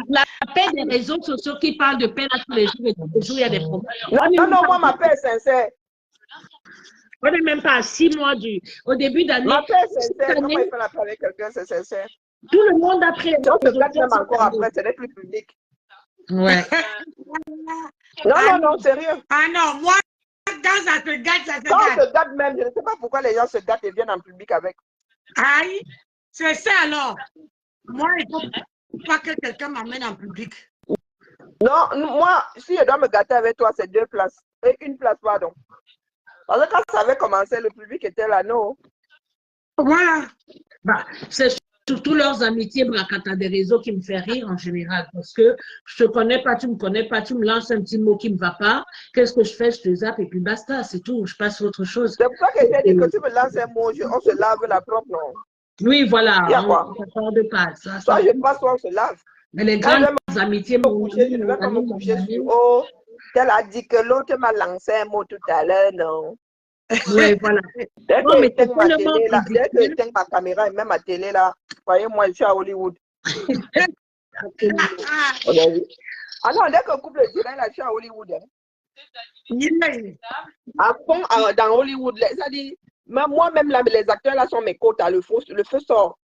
La paix des réseaux sociaux qui parlent de paix là tous les jours et tous les jours, il y a des problèmes. Non, moi, ma paix est sincère. On n'est même pas à 6 mois au début d'année. Ma paix est sincère. Comment il fait la paix avec quelqu'un, c'est sincère. Tout le monde après. Si on se gâte même encore après, ce n'est plus public. Ouais. Non, sérieux. Ah non, moi, quand ça se gâte, ça se Quand on gâte. se gâte même, je ne sais pas pourquoi les gens se gâtent et viennent en public avec. Aïe, c'est ça alors. Moi, il ne faut pas que quelqu'un m'amène en public. Non, moi, si je dois me gâter avec toi, c'est 2 places. Et 1 place, pardon. Parce que quand ça avait commencé, le public était là, non? Voilà. Bah, c'est surtout leurs amitiés bracata des réseaux qui me fait rire en général. Parce que je ne te connais pas, tu ne me connais pas, tu me lances un petit mot qui ne me va pas. Qu'est-ce que je fais? Je te zappe et puis basta, c'est tout. Je passe à autre chose. C'est pour ça que j'ai dit que tu me lances un mot, on se lave la propre, non? Oui, voilà. Il y a quoi? On sort de pas. Soit je passe, soit on se lave. Mais les grandes amitiés, Je ne vais pas me coucher sur oh, elle a dit que l'autre m'a lancé un mot tout à l'heure, non? Oui, voilà. Dès Non, que mais j'éteins ma télé, là, dès que j'éteins ma caméra et même ma télé, là, voyez-moi, je suis à Hollywood. Ah non, dès que couple dirait, là, je suis à Hollywood. Hein. À fond, dans Hollywood, c'est-à-dire, moi-même, là, les acteurs, là, sont mes côtes, le feu sort.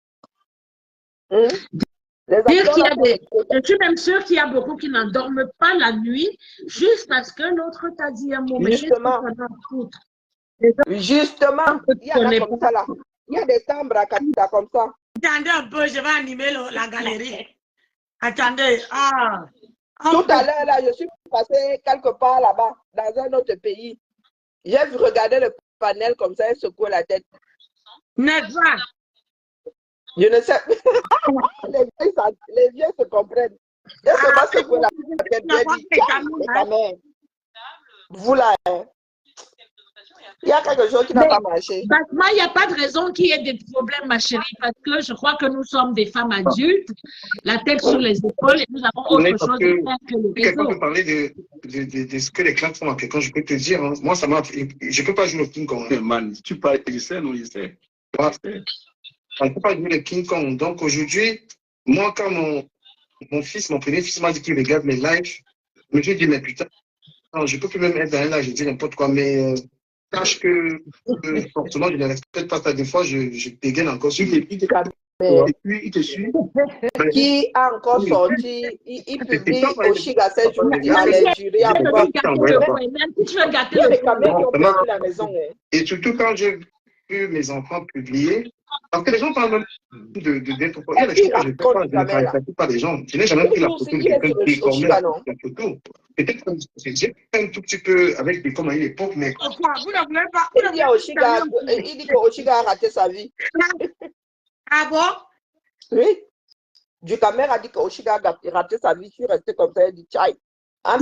Je suis même sûre qu'il y a beaucoup qui n'endorment pas la nuit juste parce que l'autre t'a dit un mot. Justement, il y en a comme ça là. Il y a des chambres à Katita comme ça. Attendez un peu, je vais animer la galerie. Attendez. Tout à l'heure, là, je suis passée quelque part là-bas, dans un autre pays. J'ai vu regarder le panel comme ça et secouer la tête. N'est-ce pas? Je ne sais. Les vieux se comprennent. Je ne sais pas secouer la tête. J'ai dit, vous là, hein. Il y a quelque chose qui n'a pas marché. Moi, il n'y a pas de raison qu'il y ait des problèmes, ma chérie, parce que je crois que nous sommes des femmes adultes, la tête sur les épaules, et nous avons autre chose à faire que le réseau. Quelqu'un peut parler de ce que les clans font à quelqu'un, je peux te dire, hein, moi, ça m'a. Je ne peux pas jouer au King Kong. Man, tu parles, je sais, non, je sais. On ne peut pas jouer le King Kong. Donc aujourd'hui, moi, quand mon fils, mon premier fils m'a dit qu'il regarde mes lives, je me suis dit, mais putain, non, je ne peux plus même être dans un live, je dis n'importe quoi, mais. Sache que forcément, je ne respecte pas ça. Des fois, je dégaine encore sur les pieds. Et puis, il te suit. Qui a encore sorti, il publie au Chiga 7 jours, il allait durer à la maison. Et surtout quand j'ai vu mes enfants publier, parce que les gens parlent même d'être il y a des choses que je ne fais pas les gens. Je n'ai jamais pris la photo de quelqu'un qui est formé la photo. Peut-être que j'ai fait un tout petit peu avec des comme à l'époque, mais. Vous ne voulez pas. Il dit qu'Oshiga a raté sa vie. Ah bon? Oui. Du caméra a dit qu'Oshiga a raté sa vie. Je suis resté comme ça. Il dit tchaï. Entre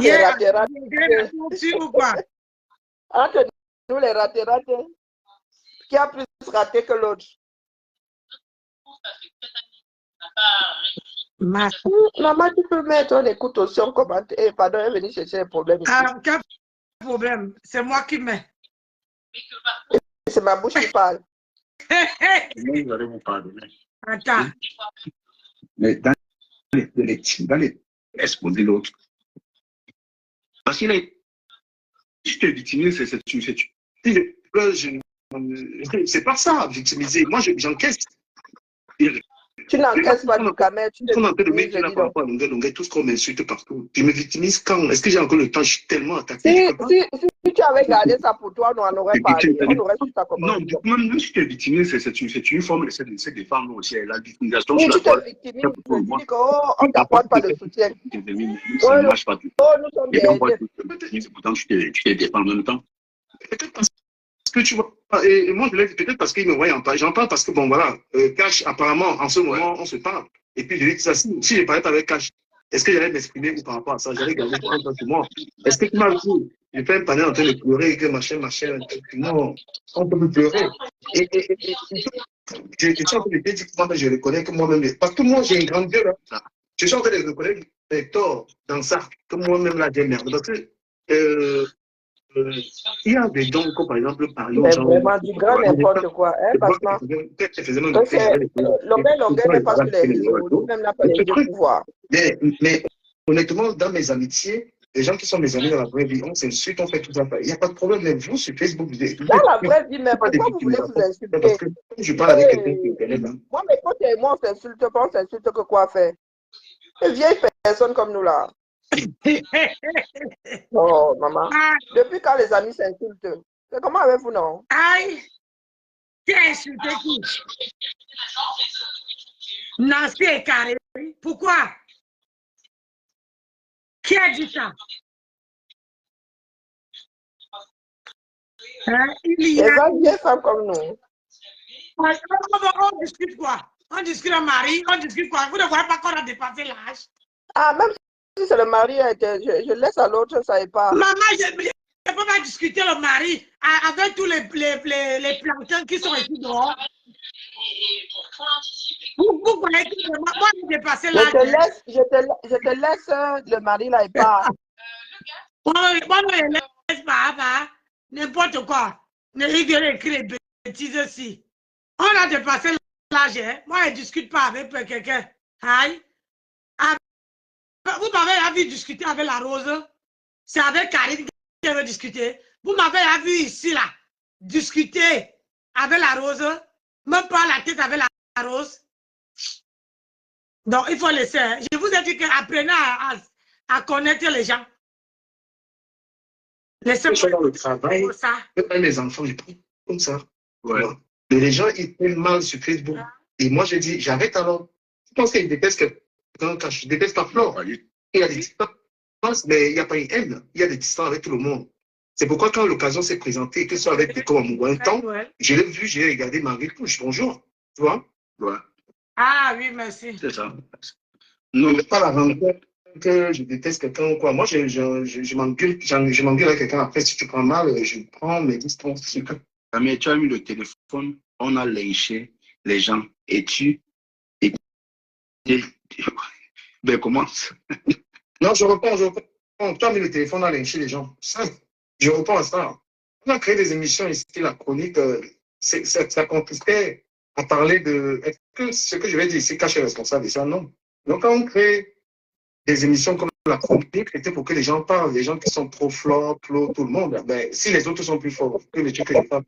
nous, les ratés. Qui a plus raté que l'autre? Maman, tu peux mettre les couteaux sur commentaire. Eh, pardon, elle est venue chercher les problèmes. Quel problème? C'est moi qui mets. C'est ma bouche qui parle. Vous allez vous pardonner. Attends. Mais dans les exposer l'autre. Parce qu'il est. Si tu es victimisé, c'est pas ça, victimiser. Moi, j'encaisse. Tu n'encaisses pas du caméra. Tu es en train de mettre là par rapport à longueur, tout ce qu'on m'insulte partout. Je me victimise quand? Est-ce que j'ai encore le temps? Je suis tellement attaqué. Si tu avais gardé ça pour toi, nous en aurait parlé. On aurait su ça comment. Non, même si tu es victimisé, c'est une forme de se défendre aussi. La victimisation, tu te victimises, tu dis qu'on ne t'apporte pas de soutien. Ça ne marche pas du tout. Nous sommes des... Pourtant, tu te défends en même temps. Peut-être parce que tu vois, et moi je l'ai dit peut-être parce qu'il me voit en parle. J'en parle parce que bon voilà, Cash, apparemment, en ce moment, on se parle. Et puis je lui dis ça, si je parlais avec Cash, est-ce que j'allais m'exprimer ou par rapport à ça? J'allais garder un peu sur moi. Est-ce que tu m'as vu? Je fais un panel en train de pleurer, que machin, non, on peut plus pleurer. Et je suis en train de dire que moi, je reconnais que moi-même, parce que moi j'ai une grande gueule. Hein. Je suis en train de reconnaître les torts dans ça, que moi-même là, j'ai merde. Parce que il y a des dons comme par exemple parler aux C'est gens. vraiment du grand n'importe quoi. Hein, parce que longueur n'est pas sur les réseaux. Même n'a pas les deux pouvoirs. Mais honnêtement, dans mes amitiés, les gens qui sont mes amis dans la vraie vie, on s'insulte, on fait tout ça. Il n'y a pas de problème. Mais vous, sur Facebook, dans la vraie vie, mais pourquoi vous voulez vous insulter? Parce que je parle avec quelqu'un qui est là. Moi, mes potes et moi, on s'insulte pas, on s'insulte que quoi faire? Une vieille personne comme nous là. Oh, maman. Depuis quand les amis s'insultent? C'est comment avec vous, non? Aïe! Qui a insulté qui? Nancy et Carré. Pourquoi? Qui a dit ça? Hein? Il y a... Les vieilles femmes comme nous. On discute quoi? On discute le mari, on discute quoi? Vous ne voyez pas qu'on a dépassé l'âge? Ah, même si c'est le mari, je laisse à l'autre, ça n'est pas. Maman, je ne peux pas discuter le mari avec tous les plantains qui sont ici dehors. Vous voyez que moi, j'ai dépassé l'âge. Je te laisse le mari là et pas. Moi, je ne laisse pas, n'importe quoi. Ne vient écrire les bêtises aussi. On a dépassé l'âge. Hein? Moi, je ne discute pas avec quelqu'un. Aïe. Vous m'avez vu discuter avec la Rose. C'est avec Karine que je veux discuter. Vous m'avez vu ici, là, discuter avec la Rose. Même pas la tête avec la Rose. Donc, il faut laisser. Je vous ai dit qu'apprenez à connaître les gens. Laissez-moi dans le travail. Les enfants, je prends comme ça. Voilà. Et les gens, ils prennent mal sur Facebook. Et moi, je dis, j'arrête alors. Je pense qu'ils détestent quand je déteste pas Flore. Il y a des distances, mais il n'y a pas une haine. Il y a des distances avec tout le monde. C'est pourquoi quand l'occasion s'est présentée, que ce soit avec des comme un temps, je l'ai vu, j'ai regardé Marie Touche. Bonjour. Tu vois? Ouais. Ah oui, merci. C'est ça. Non, pas la rencontre que je déteste quelqu'un ou quoi. Moi, je m'engueule avec quelqu'un. Après, si tu prends mal, je prends mes distances. Mais tu as mis le téléphone, on a lynché les gens. Et ben commence. Non, je reprends. Tu as mis le téléphone, on a lynché les gens. Ça, je reprends à ça. On a créé des émissions ici, la chronique, ça consistait à parler de... Est-ce que ce que je vais dire ici cache responsable de ça? Non. Donc, quand on crée des émissions comme la chronique, c'était pour que les gens parlent, les gens qui sont trop forts, tout le monde. Ben, si les autres sont plus forts que les trucs que les femmes,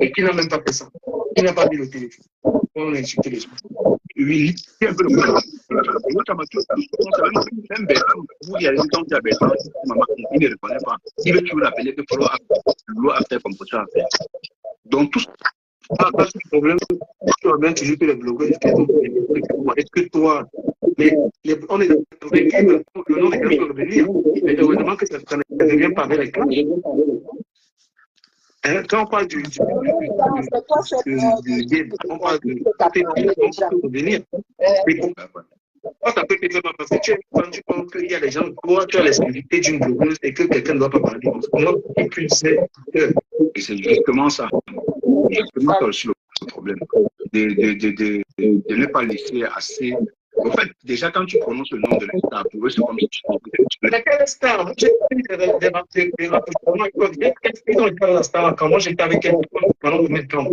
et qui n'a même pas fait ça, qui n'a pas mis le téléphone, on a insulté les gens. Oui, c'est un peu le problème. Même Bertrand, vous, il y a une temps qu'il y a Bertrand, maman, il ne reconnaît pas. Il veut toujours appeler que Flo a fait comme ça. Donc, tout ça. Parce que le problème, tu as bien toujours que les blogueurs, est-ce que toi, on est le nom des gens peut revenir, mais heureusement que ça ne devient pas avec les classes. Quand on parle du on parle de revenir. Moi, ça peut être parce que tu penses qu'il y a des gens, toi, tu as les invités d'une blogueuse et que quelqu'un ne doit pas parler. Comment tu sais que... C'est justement ça. Justement, ça aussi le problème. De ne pas laisser assez. En fait, déjà, quand tu prononces le nom de l'État, pour eux, c'est comme si tu. Mais quelle star? J'ai fait des rapprochements avec toi. Qu'est-ce qu'ils ont été à la star quand moi j'étais avec elle pendant combien de temps?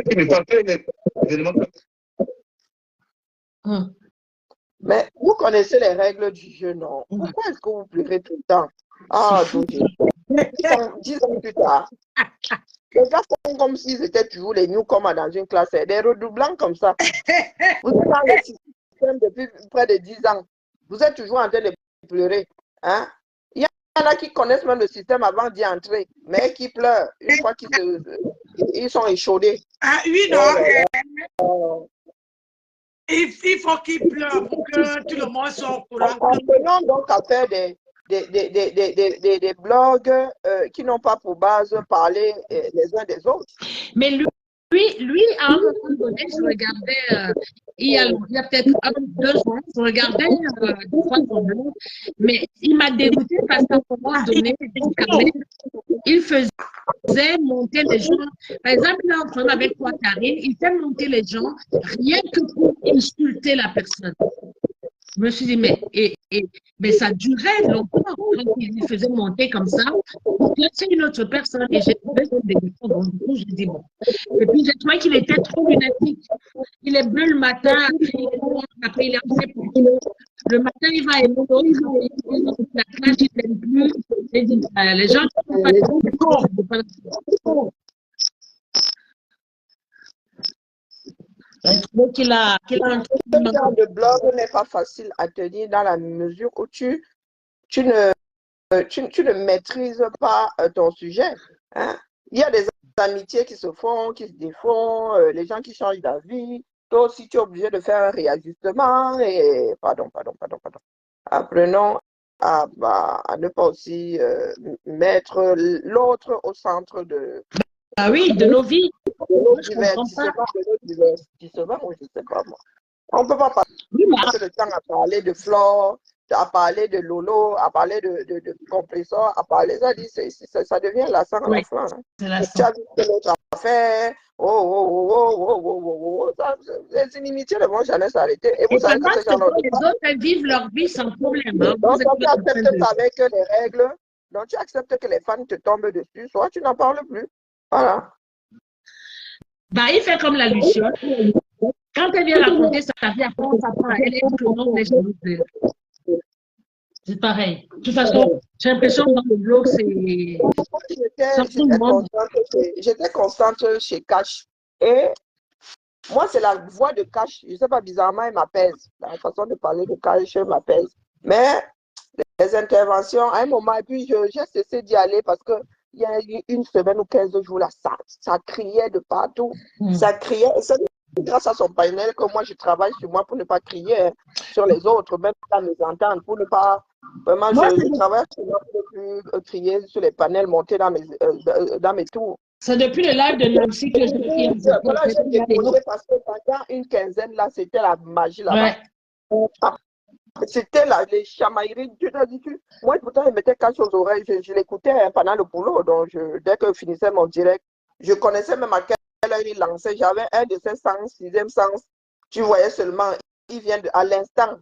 Tu me parles des éléments. Mais vous connaissez les règles du jeu, non? Pourquoi est-ce que vous pleurez tout le temps? Ah, donc, 10 ans plus tard. Les gars font comme s'ils étaient toujours les newcomers dans une classe, des redoublants comme ça. Vous êtes dans le système depuis près de 10 ans. Vous êtes toujours en train de pleurer. Hein? Il y en a qui connaissent même le système avant d'y entrer, mais qui pleurent une fois qu'ils sont échaudés. Ah oui, non. Il faut qu'ils pleurent pour que tout le monde soit au courant. Apprenons donc à faire des blogs qui n'ont pas pour base parler les uns des autres. Mais lui, à un moment donné, je regardais, il y a peut-être 2 ans, je regardais des fois son blog, mais il m'a dégoûté parce qu'à un moment donné, il faisait monter les gens. Par exemple, il est en train avec toi, Karine, il fait monter les gens rien que pour insulter la personne. Je me suis dit, mais ça durait longtemps quand il lui faisait monter comme ça. C'est une autre personne et j'ai trouvé son défaut. Donc, du coup, j'ai dit bon. Et puis, j'ai trouvé qu'il était trop lunatique. Il est bleu le matin, après il est en fait le matin, il va aimer l'autre, la classe, il n'aime plus. Et dit, les gens ne sont pas d'accord. Qu'il a un truc. Ce genre de blog n'est pas facile à tenir dans la mesure où tu ne maîtrises pas ton sujet. Hein? Il y a des amitiés qui se font, qui se défont, les gens qui changent d'avis. Toi aussi, tu es obligé de faire un réajustement. Et pardon. Apprenons à ne pas aussi mettre l'autre au centre de... Ah oui, de nos vies. De nos divertissements, je ne sais pas moi. On ne peut pas passer le temps à parler de Flore, à parler de Lolo, à parler de compresseur, à parler ça devient lassant à la fin. Hein. Tu as vu ce que l'autre a fait, les inimitiés ne vont jamais s'arrêter. Et vous savez que ces gens-là... Les autres vivent leur vie sans problème. Hein. Donc, tu acceptes avec les règles, donc tu acceptes que les fans te tombent dessus, soit tu n'en parles plus. Voilà. Bah, il fait comme la Luciole. Quand elle vient raconter sa vie, après on s'apprend à elle, tout le monde est jaloux d'elle. C'est pareil. De toute façon, j'ai l'impression que dans le blog, c'est... J'étais constante chez Cash. Et moi, c'est la voix de Cash. Je ne sais pas, bizarrement, elle m'apaise. La façon de parler de Cash m'apaise. Mais les interventions, à un moment, et puis j'ai cessé d'y aller parce que il y a une semaine ou 15 jours, là, ça criait de partout. Ça criait. Et c'est grâce à son panel que moi, je travaille sur moi pour ne pas crier sur les autres, même à mes ententes, pour ne pas... Vraiment, je travaille sur moi pour ne plus crier sur les panels montés dans mes tours. C'est depuis le live de Nancy que je crie. Voilà, j'ai décroché parce que pendant une quinzaine, là, c'était la magie là-bas. Ouais. C'était les chamailleries. Moi, pourtant, il mettait cache aux oreilles. Je l'écoutais pendant le boulot. Donc, dès que je finissais mon direct, je connaissais même à quelle heure il lançait. J'avais un de ses sens, sixième sens. Tu voyais seulement, il vient à l'instant.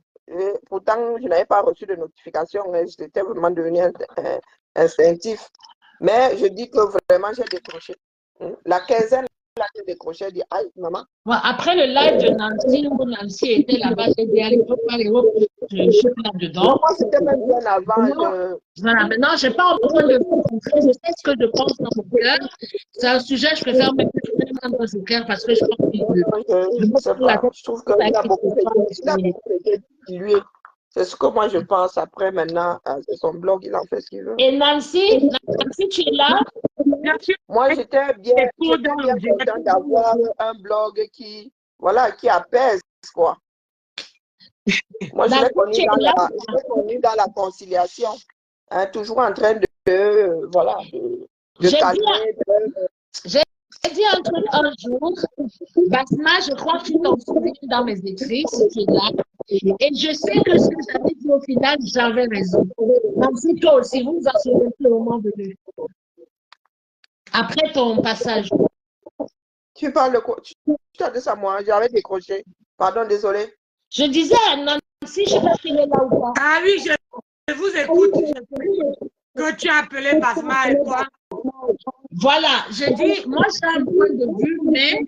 Pourtant, je n'avais pas reçu de notification. J'étais vraiment devenu instinctif. Mais je dis que vraiment, j'ai décroché. La quinzaine, là, j'ai décroché. J'ai dit, aïe, maman. Ouais, après le live de Nancy, où Nancy était là-bas, j'ai dit, allez, je suis là-dedans. Moi, c'était même bien avant. Voilà, maintenant, je n'ai pas besoin de vous montrer. Je sais ce que je pense dans mon cœur. C'est un sujet, je préfère mettre dans mon cœur parce que je pense que je trouve qu'il a beaucoup été dilué. C'est ce que moi je pense. Après, maintenant, c'est son blog, il en fait ce qu'il veut. Et Nancy, tu es là? Moi, j'étais bien content d'avoir un blog qui apaise, quoi. Moi, je l'ai connu dans la conciliation, hein, toujours en train de calmer. J'ai dit un truc un jour, Basma, je crois que tu t'en souviens dans mes écrits, si tu es là. Et je sais que ce que j'avais dit au final, j'avais raison. Donc, si toi aussi, vous en souvenez le moment venu. Après ton passage. Tu parles de quoi? Tu as dit ça, moi, j'avais décroché. Pardon, désolé. Je disais à Nancy, je ne sais pas s'il est là ou pas. Ah oui, je vous écoute. Que tu as appelé Basma et toi. Voilà, je dis, moi j'ai un point de vue, mais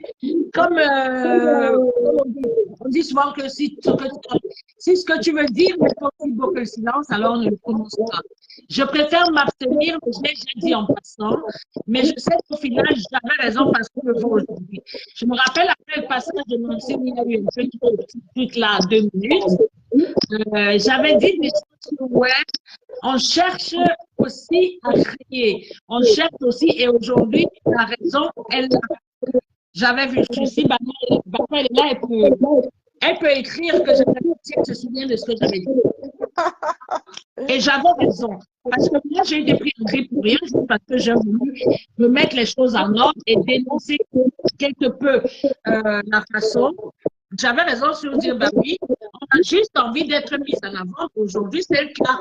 comme on dit souvent que si ce que tu veux dire n'est pas aussi beau que le silence, alors ne le prononce pas. Je préfère m'abstenir, je l'ai déjà dit en passant, mais je sais qu'au final, j'avais raison parce que je le vois aujourd'hui. Je me rappelle après le passage de Nancy, il y a eu un petit truc là, 2 minutes. J'avais dit des choses ouais, on cherche aussi à créer, on cherche aussi, et aujourd'hui, la raison, j'avais vu ceci, elle est là, elle peut écrire que je se souviens de ce que j'avais dit. Et j'avais raison, parce que moi, j'ai été pris en grippe pour rien, parce que j'ai voulu me mettre les choses en ordre et dénoncer quelque peu la façon. J'avais raison sur dire, ben oui, on a juste envie d'être mis en avant. Aujourd'hui, c'est le cas.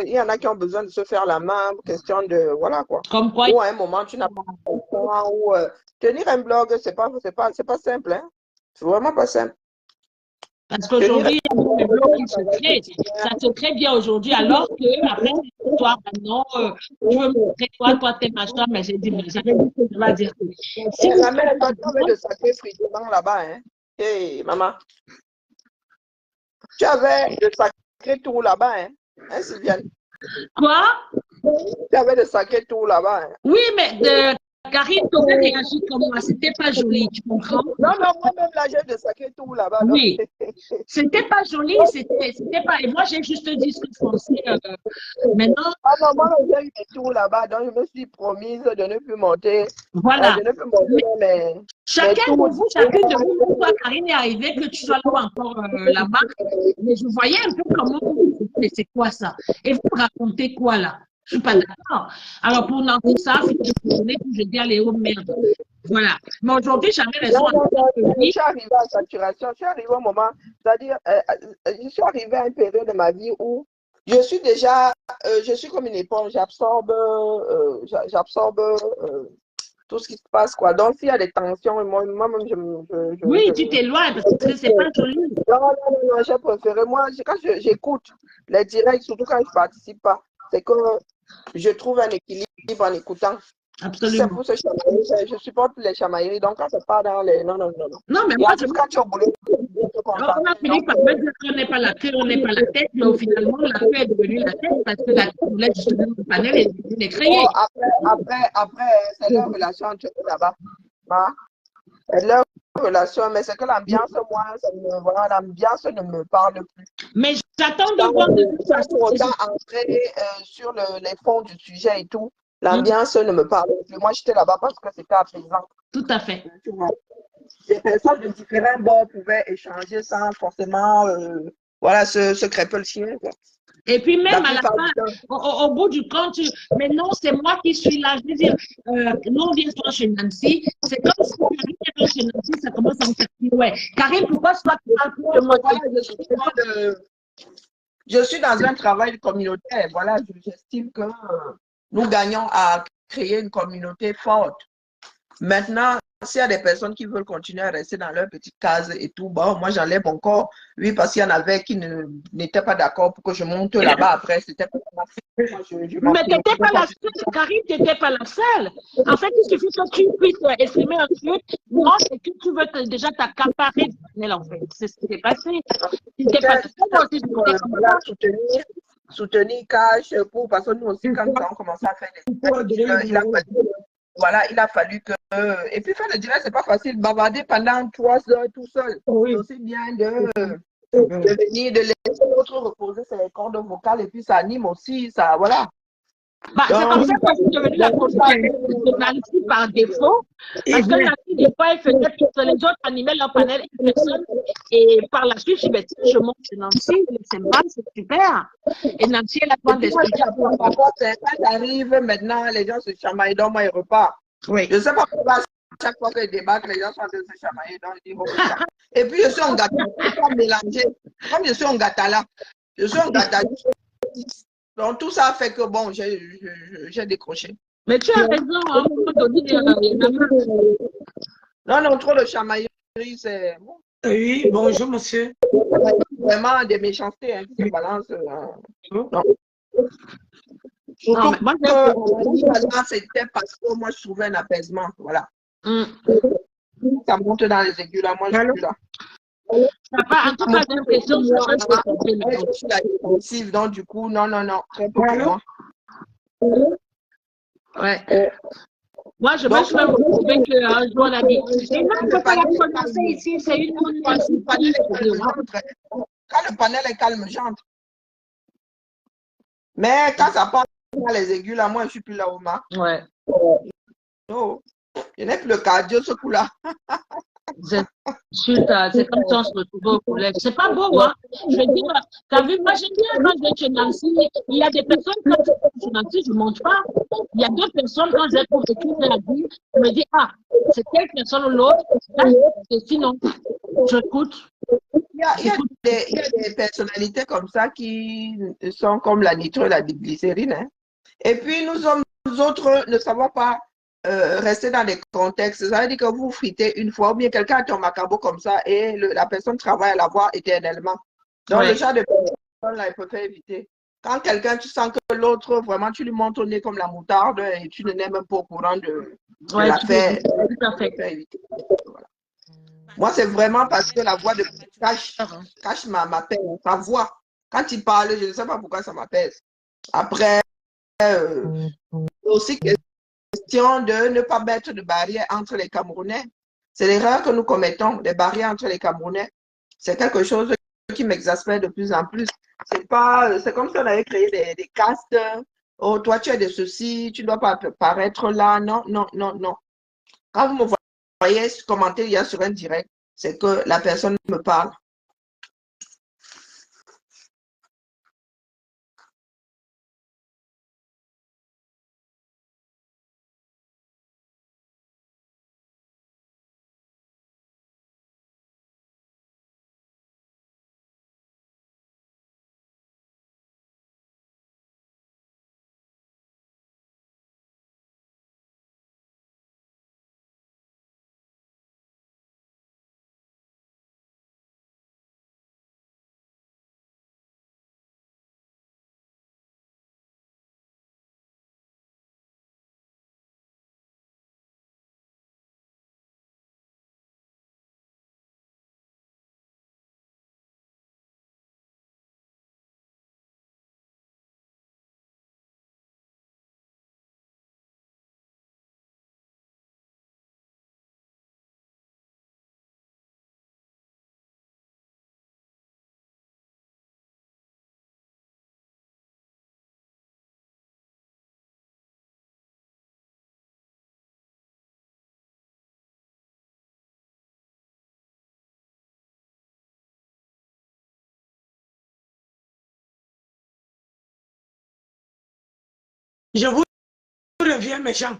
Il y en a qui ont besoin de se faire la main, question de, voilà quoi. Comme quoi? Ou à un moment, tu n'as pas le temps, ou tenir un blog, c'est pas simple, hein. C'est vraiment pas simple. Parce qu'aujourd'hui, il y a le bloc qui se crée. Ça se crée bien aujourd'hui, alors que après, toi, maintenant, je veux montrer toi, t'es machin, mais j'ai dit, mais j'avais dit que je vais dire que. Si vous Jamais tu avais de sacrés fritements là-bas, hein? Hey, maman. Tu avais de sacrés tours là-bas, hein, Sylviane? Quoi? Tu avais de sacrés tours là-bas, hein? Oui, mais Karine, tu aurais réagi comme moi. C'était pas joli, tu comprends? Non, moi-même, là, j'ai de sacrés tours là-bas. Oui. C'était pas joli, c'était pas. Et moi, j'ai juste dit ce que je pensais. Maintenant. Ah non, moi, j'ai eu des tours là-bas, donc je me suis promise de ne plus monter. Voilà. De ne plus monter, mais. Chacun de vous, chacune de vous, toi, Karine est arrivée, que tu sois là encore là-bas. Mais je voyais un peu comment mais c'est quoi ça? Et vous racontez quoi là? Je ne suis pas d'accord. Alors, pour Nancy, ça, c'est que je dis allez, oh merde. Voilà. Mais aujourd'hui, j'avais raison. Je suis arrivée à saturation. Je suis arrivée au moment, c'est-à-dire, je suis arrivée à une période de ma vie où je suis déjà, je suis comme une éponge, j'absorbe tout ce qui se passe, quoi. Donc, s'il y a des tensions, moi-même, oui, tu t'éloignes parce que c'est pas joli. Non, j'ai préféré. Moi, quand j'écoute les directs, surtout quand je ne participe pas, c'est que je trouve un équilibre en écoutant. Absolument. C'est pour se chamailler. Je supporte les chamailleries. Donc, quand c'est pas dans les. Non. Non, mais moi, quand tu es au boulot, on a fini par me dire qu'on n'est pas la queue, on n'est pas la tête, mais finalement, la queue est devenue la tête parce que la queue voulait justement le panel et les créer. Après, c'est leur relation entre eux là-bas. Hein? C'est leur relation, mais c'est que l'ambiance, moi, l'ambiance ne me parle plus. Mais j'attends de voir de toute façon. Autant entrer sur les fonds du sujet et tout. L'ambiance ne me parle plus. Moi, j'étais là-bas parce que c'était apaisant. Tout à fait. Les personnes de différents bords pouvaient échanger sans forcément se crêper le chien. Quoi. Et puis même à la fin, au bout du compte, mais non, c'est moi qui suis là. Je veux dire, non, viens-toi chez Nancy. C'est comme si Karine était chez Nancy, ça commence à me faire ouais. Karine, pourquoi toi tu parles plus de moi? Je suis dans un travail communautaire. Voilà, j'estime que nous gagnons à créer une communauté forte. Maintenant, s'il y a des personnes qui veulent continuer à rester dans leur petite case et tout, bon, moi j'enlève encore. Oui, parce qu'il y en avait qui n'étaient pas d'accord pour que je monte là-bas après. C'était pas mais tu n'étais pas la seule, Karine, tu n'étais pas la seule. En fait, il suffit que tu puisses exprimer un truc. Non, c'est que tu veux déjà t'accaparer du panel, en fait. C'est ce qui s'est passé. Tu n'étais pas seule. Soutenir cash pour, parce que nous aussi, quand nous avons commencé à faire il a fallu que. Et puis faire le direct, c'est pas facile. Bavarder pendant 3 heures tout seul. Oui. C'est aussi bien de venir, de laisser l'autre reposer ses cordes vocales et puis ça anime aussi, ça, voilà. Bah, c'est comme ça que je suis devenue la de Nancy par défaut. Parce que Nancy, des fois, elle faisait que les autres animaient leur panel une personne. Et par la suite, je monte chez Nancy, c'est mal, c'est super. Et Nancy, elle a pas d'explication. Quand j'arrive maintenant, les gens se chamaillent, donc moi, ils repartent. Oui. Je ne sais pas pourquoi, chaque fois qu'ils débattent, les gens sont en train de se chamailler, donc ils disent, et puis, je suis en gâteau, mélangé. Comme je suis en gâteau je suis en gâteau. Donc, tout ça fait que, bon, j'ai décroché. Mais tu as raison, hein, pour donner Non, trop de chamaillerie, c'est... Bon. Oui, bonjour, monsieur. Vraiment des méchancetés hein, qui se balancent. Non. Non, mais moi, c'était parce que moi, je trouvais un apaisement. Voilà. Ça monte dans les aigus, là. Moi, je suis là. En tout cas, j'ai l'impression que je suis la défensive, donc du coup, non. Très peu pour moi. Ouais. Moi, je me suis retrouvé qu'un jour, on a dit, et non, on ne peut pas la prononcer ici, c'est une autre façon. Quand le panel est calme, j'entre. Mais quand ça part dans les aigus, là, moi, je ne suis plus là au mât. Ouais. Non, je n'ai plus le cardio, ce coup-là. C'est comme si on se retrouvait au collège. C'est pas beau, hein? Je veux dire, t'as vu, moi j'aime bien quand je vais chez Nancy. Il y a des personnes, quand je vais chez Nancy, je ne monte pas. Il y a d'autres personnes, quand j'ai trouvé tout la vie, je me dis, ah, c'est telle personne ou l'autre. Et sinon, j'écoute. Il y a des personnalités comme ça qui sont comme la nitro et la glycérine. Hein? Et puis, nous autres ne savons pas rester dans des contextes. Ça veut dire que vous fritez une fois, ou bien quelqu'un a ton macabo comme ça et la personne travaille à l'avoir éternellement. Donc, le genre de personne-là, il peut faire éviter. Quand quelqu'un, tu sens que l'autre, vraiment, tu lui montres au nez comme la moutarde et tu ne n'es même pas au courant de l'affaire. Voilà. Moi, c'est vraiment parce que la voix de cache ma peine, sa voix. Quand il parle, je ne sais pas pourquoi ça m'apaise. Après, aussi question de ne pas mettre de barrière entre les Camerounais. C'est l'erreur que nous commettons, des barrières entre les Camerounais. C'est quelque chose qui m'exaspère de plus en plus. C'est comme si on avait créé des castes. Oh, toi, tu es de ceci, tu ne dois pas paraître là. Non, non, non, non. Quand vous me voyez commenter il y a sur un direct, c'est que la personne me parle. Je vous reviens, méchant.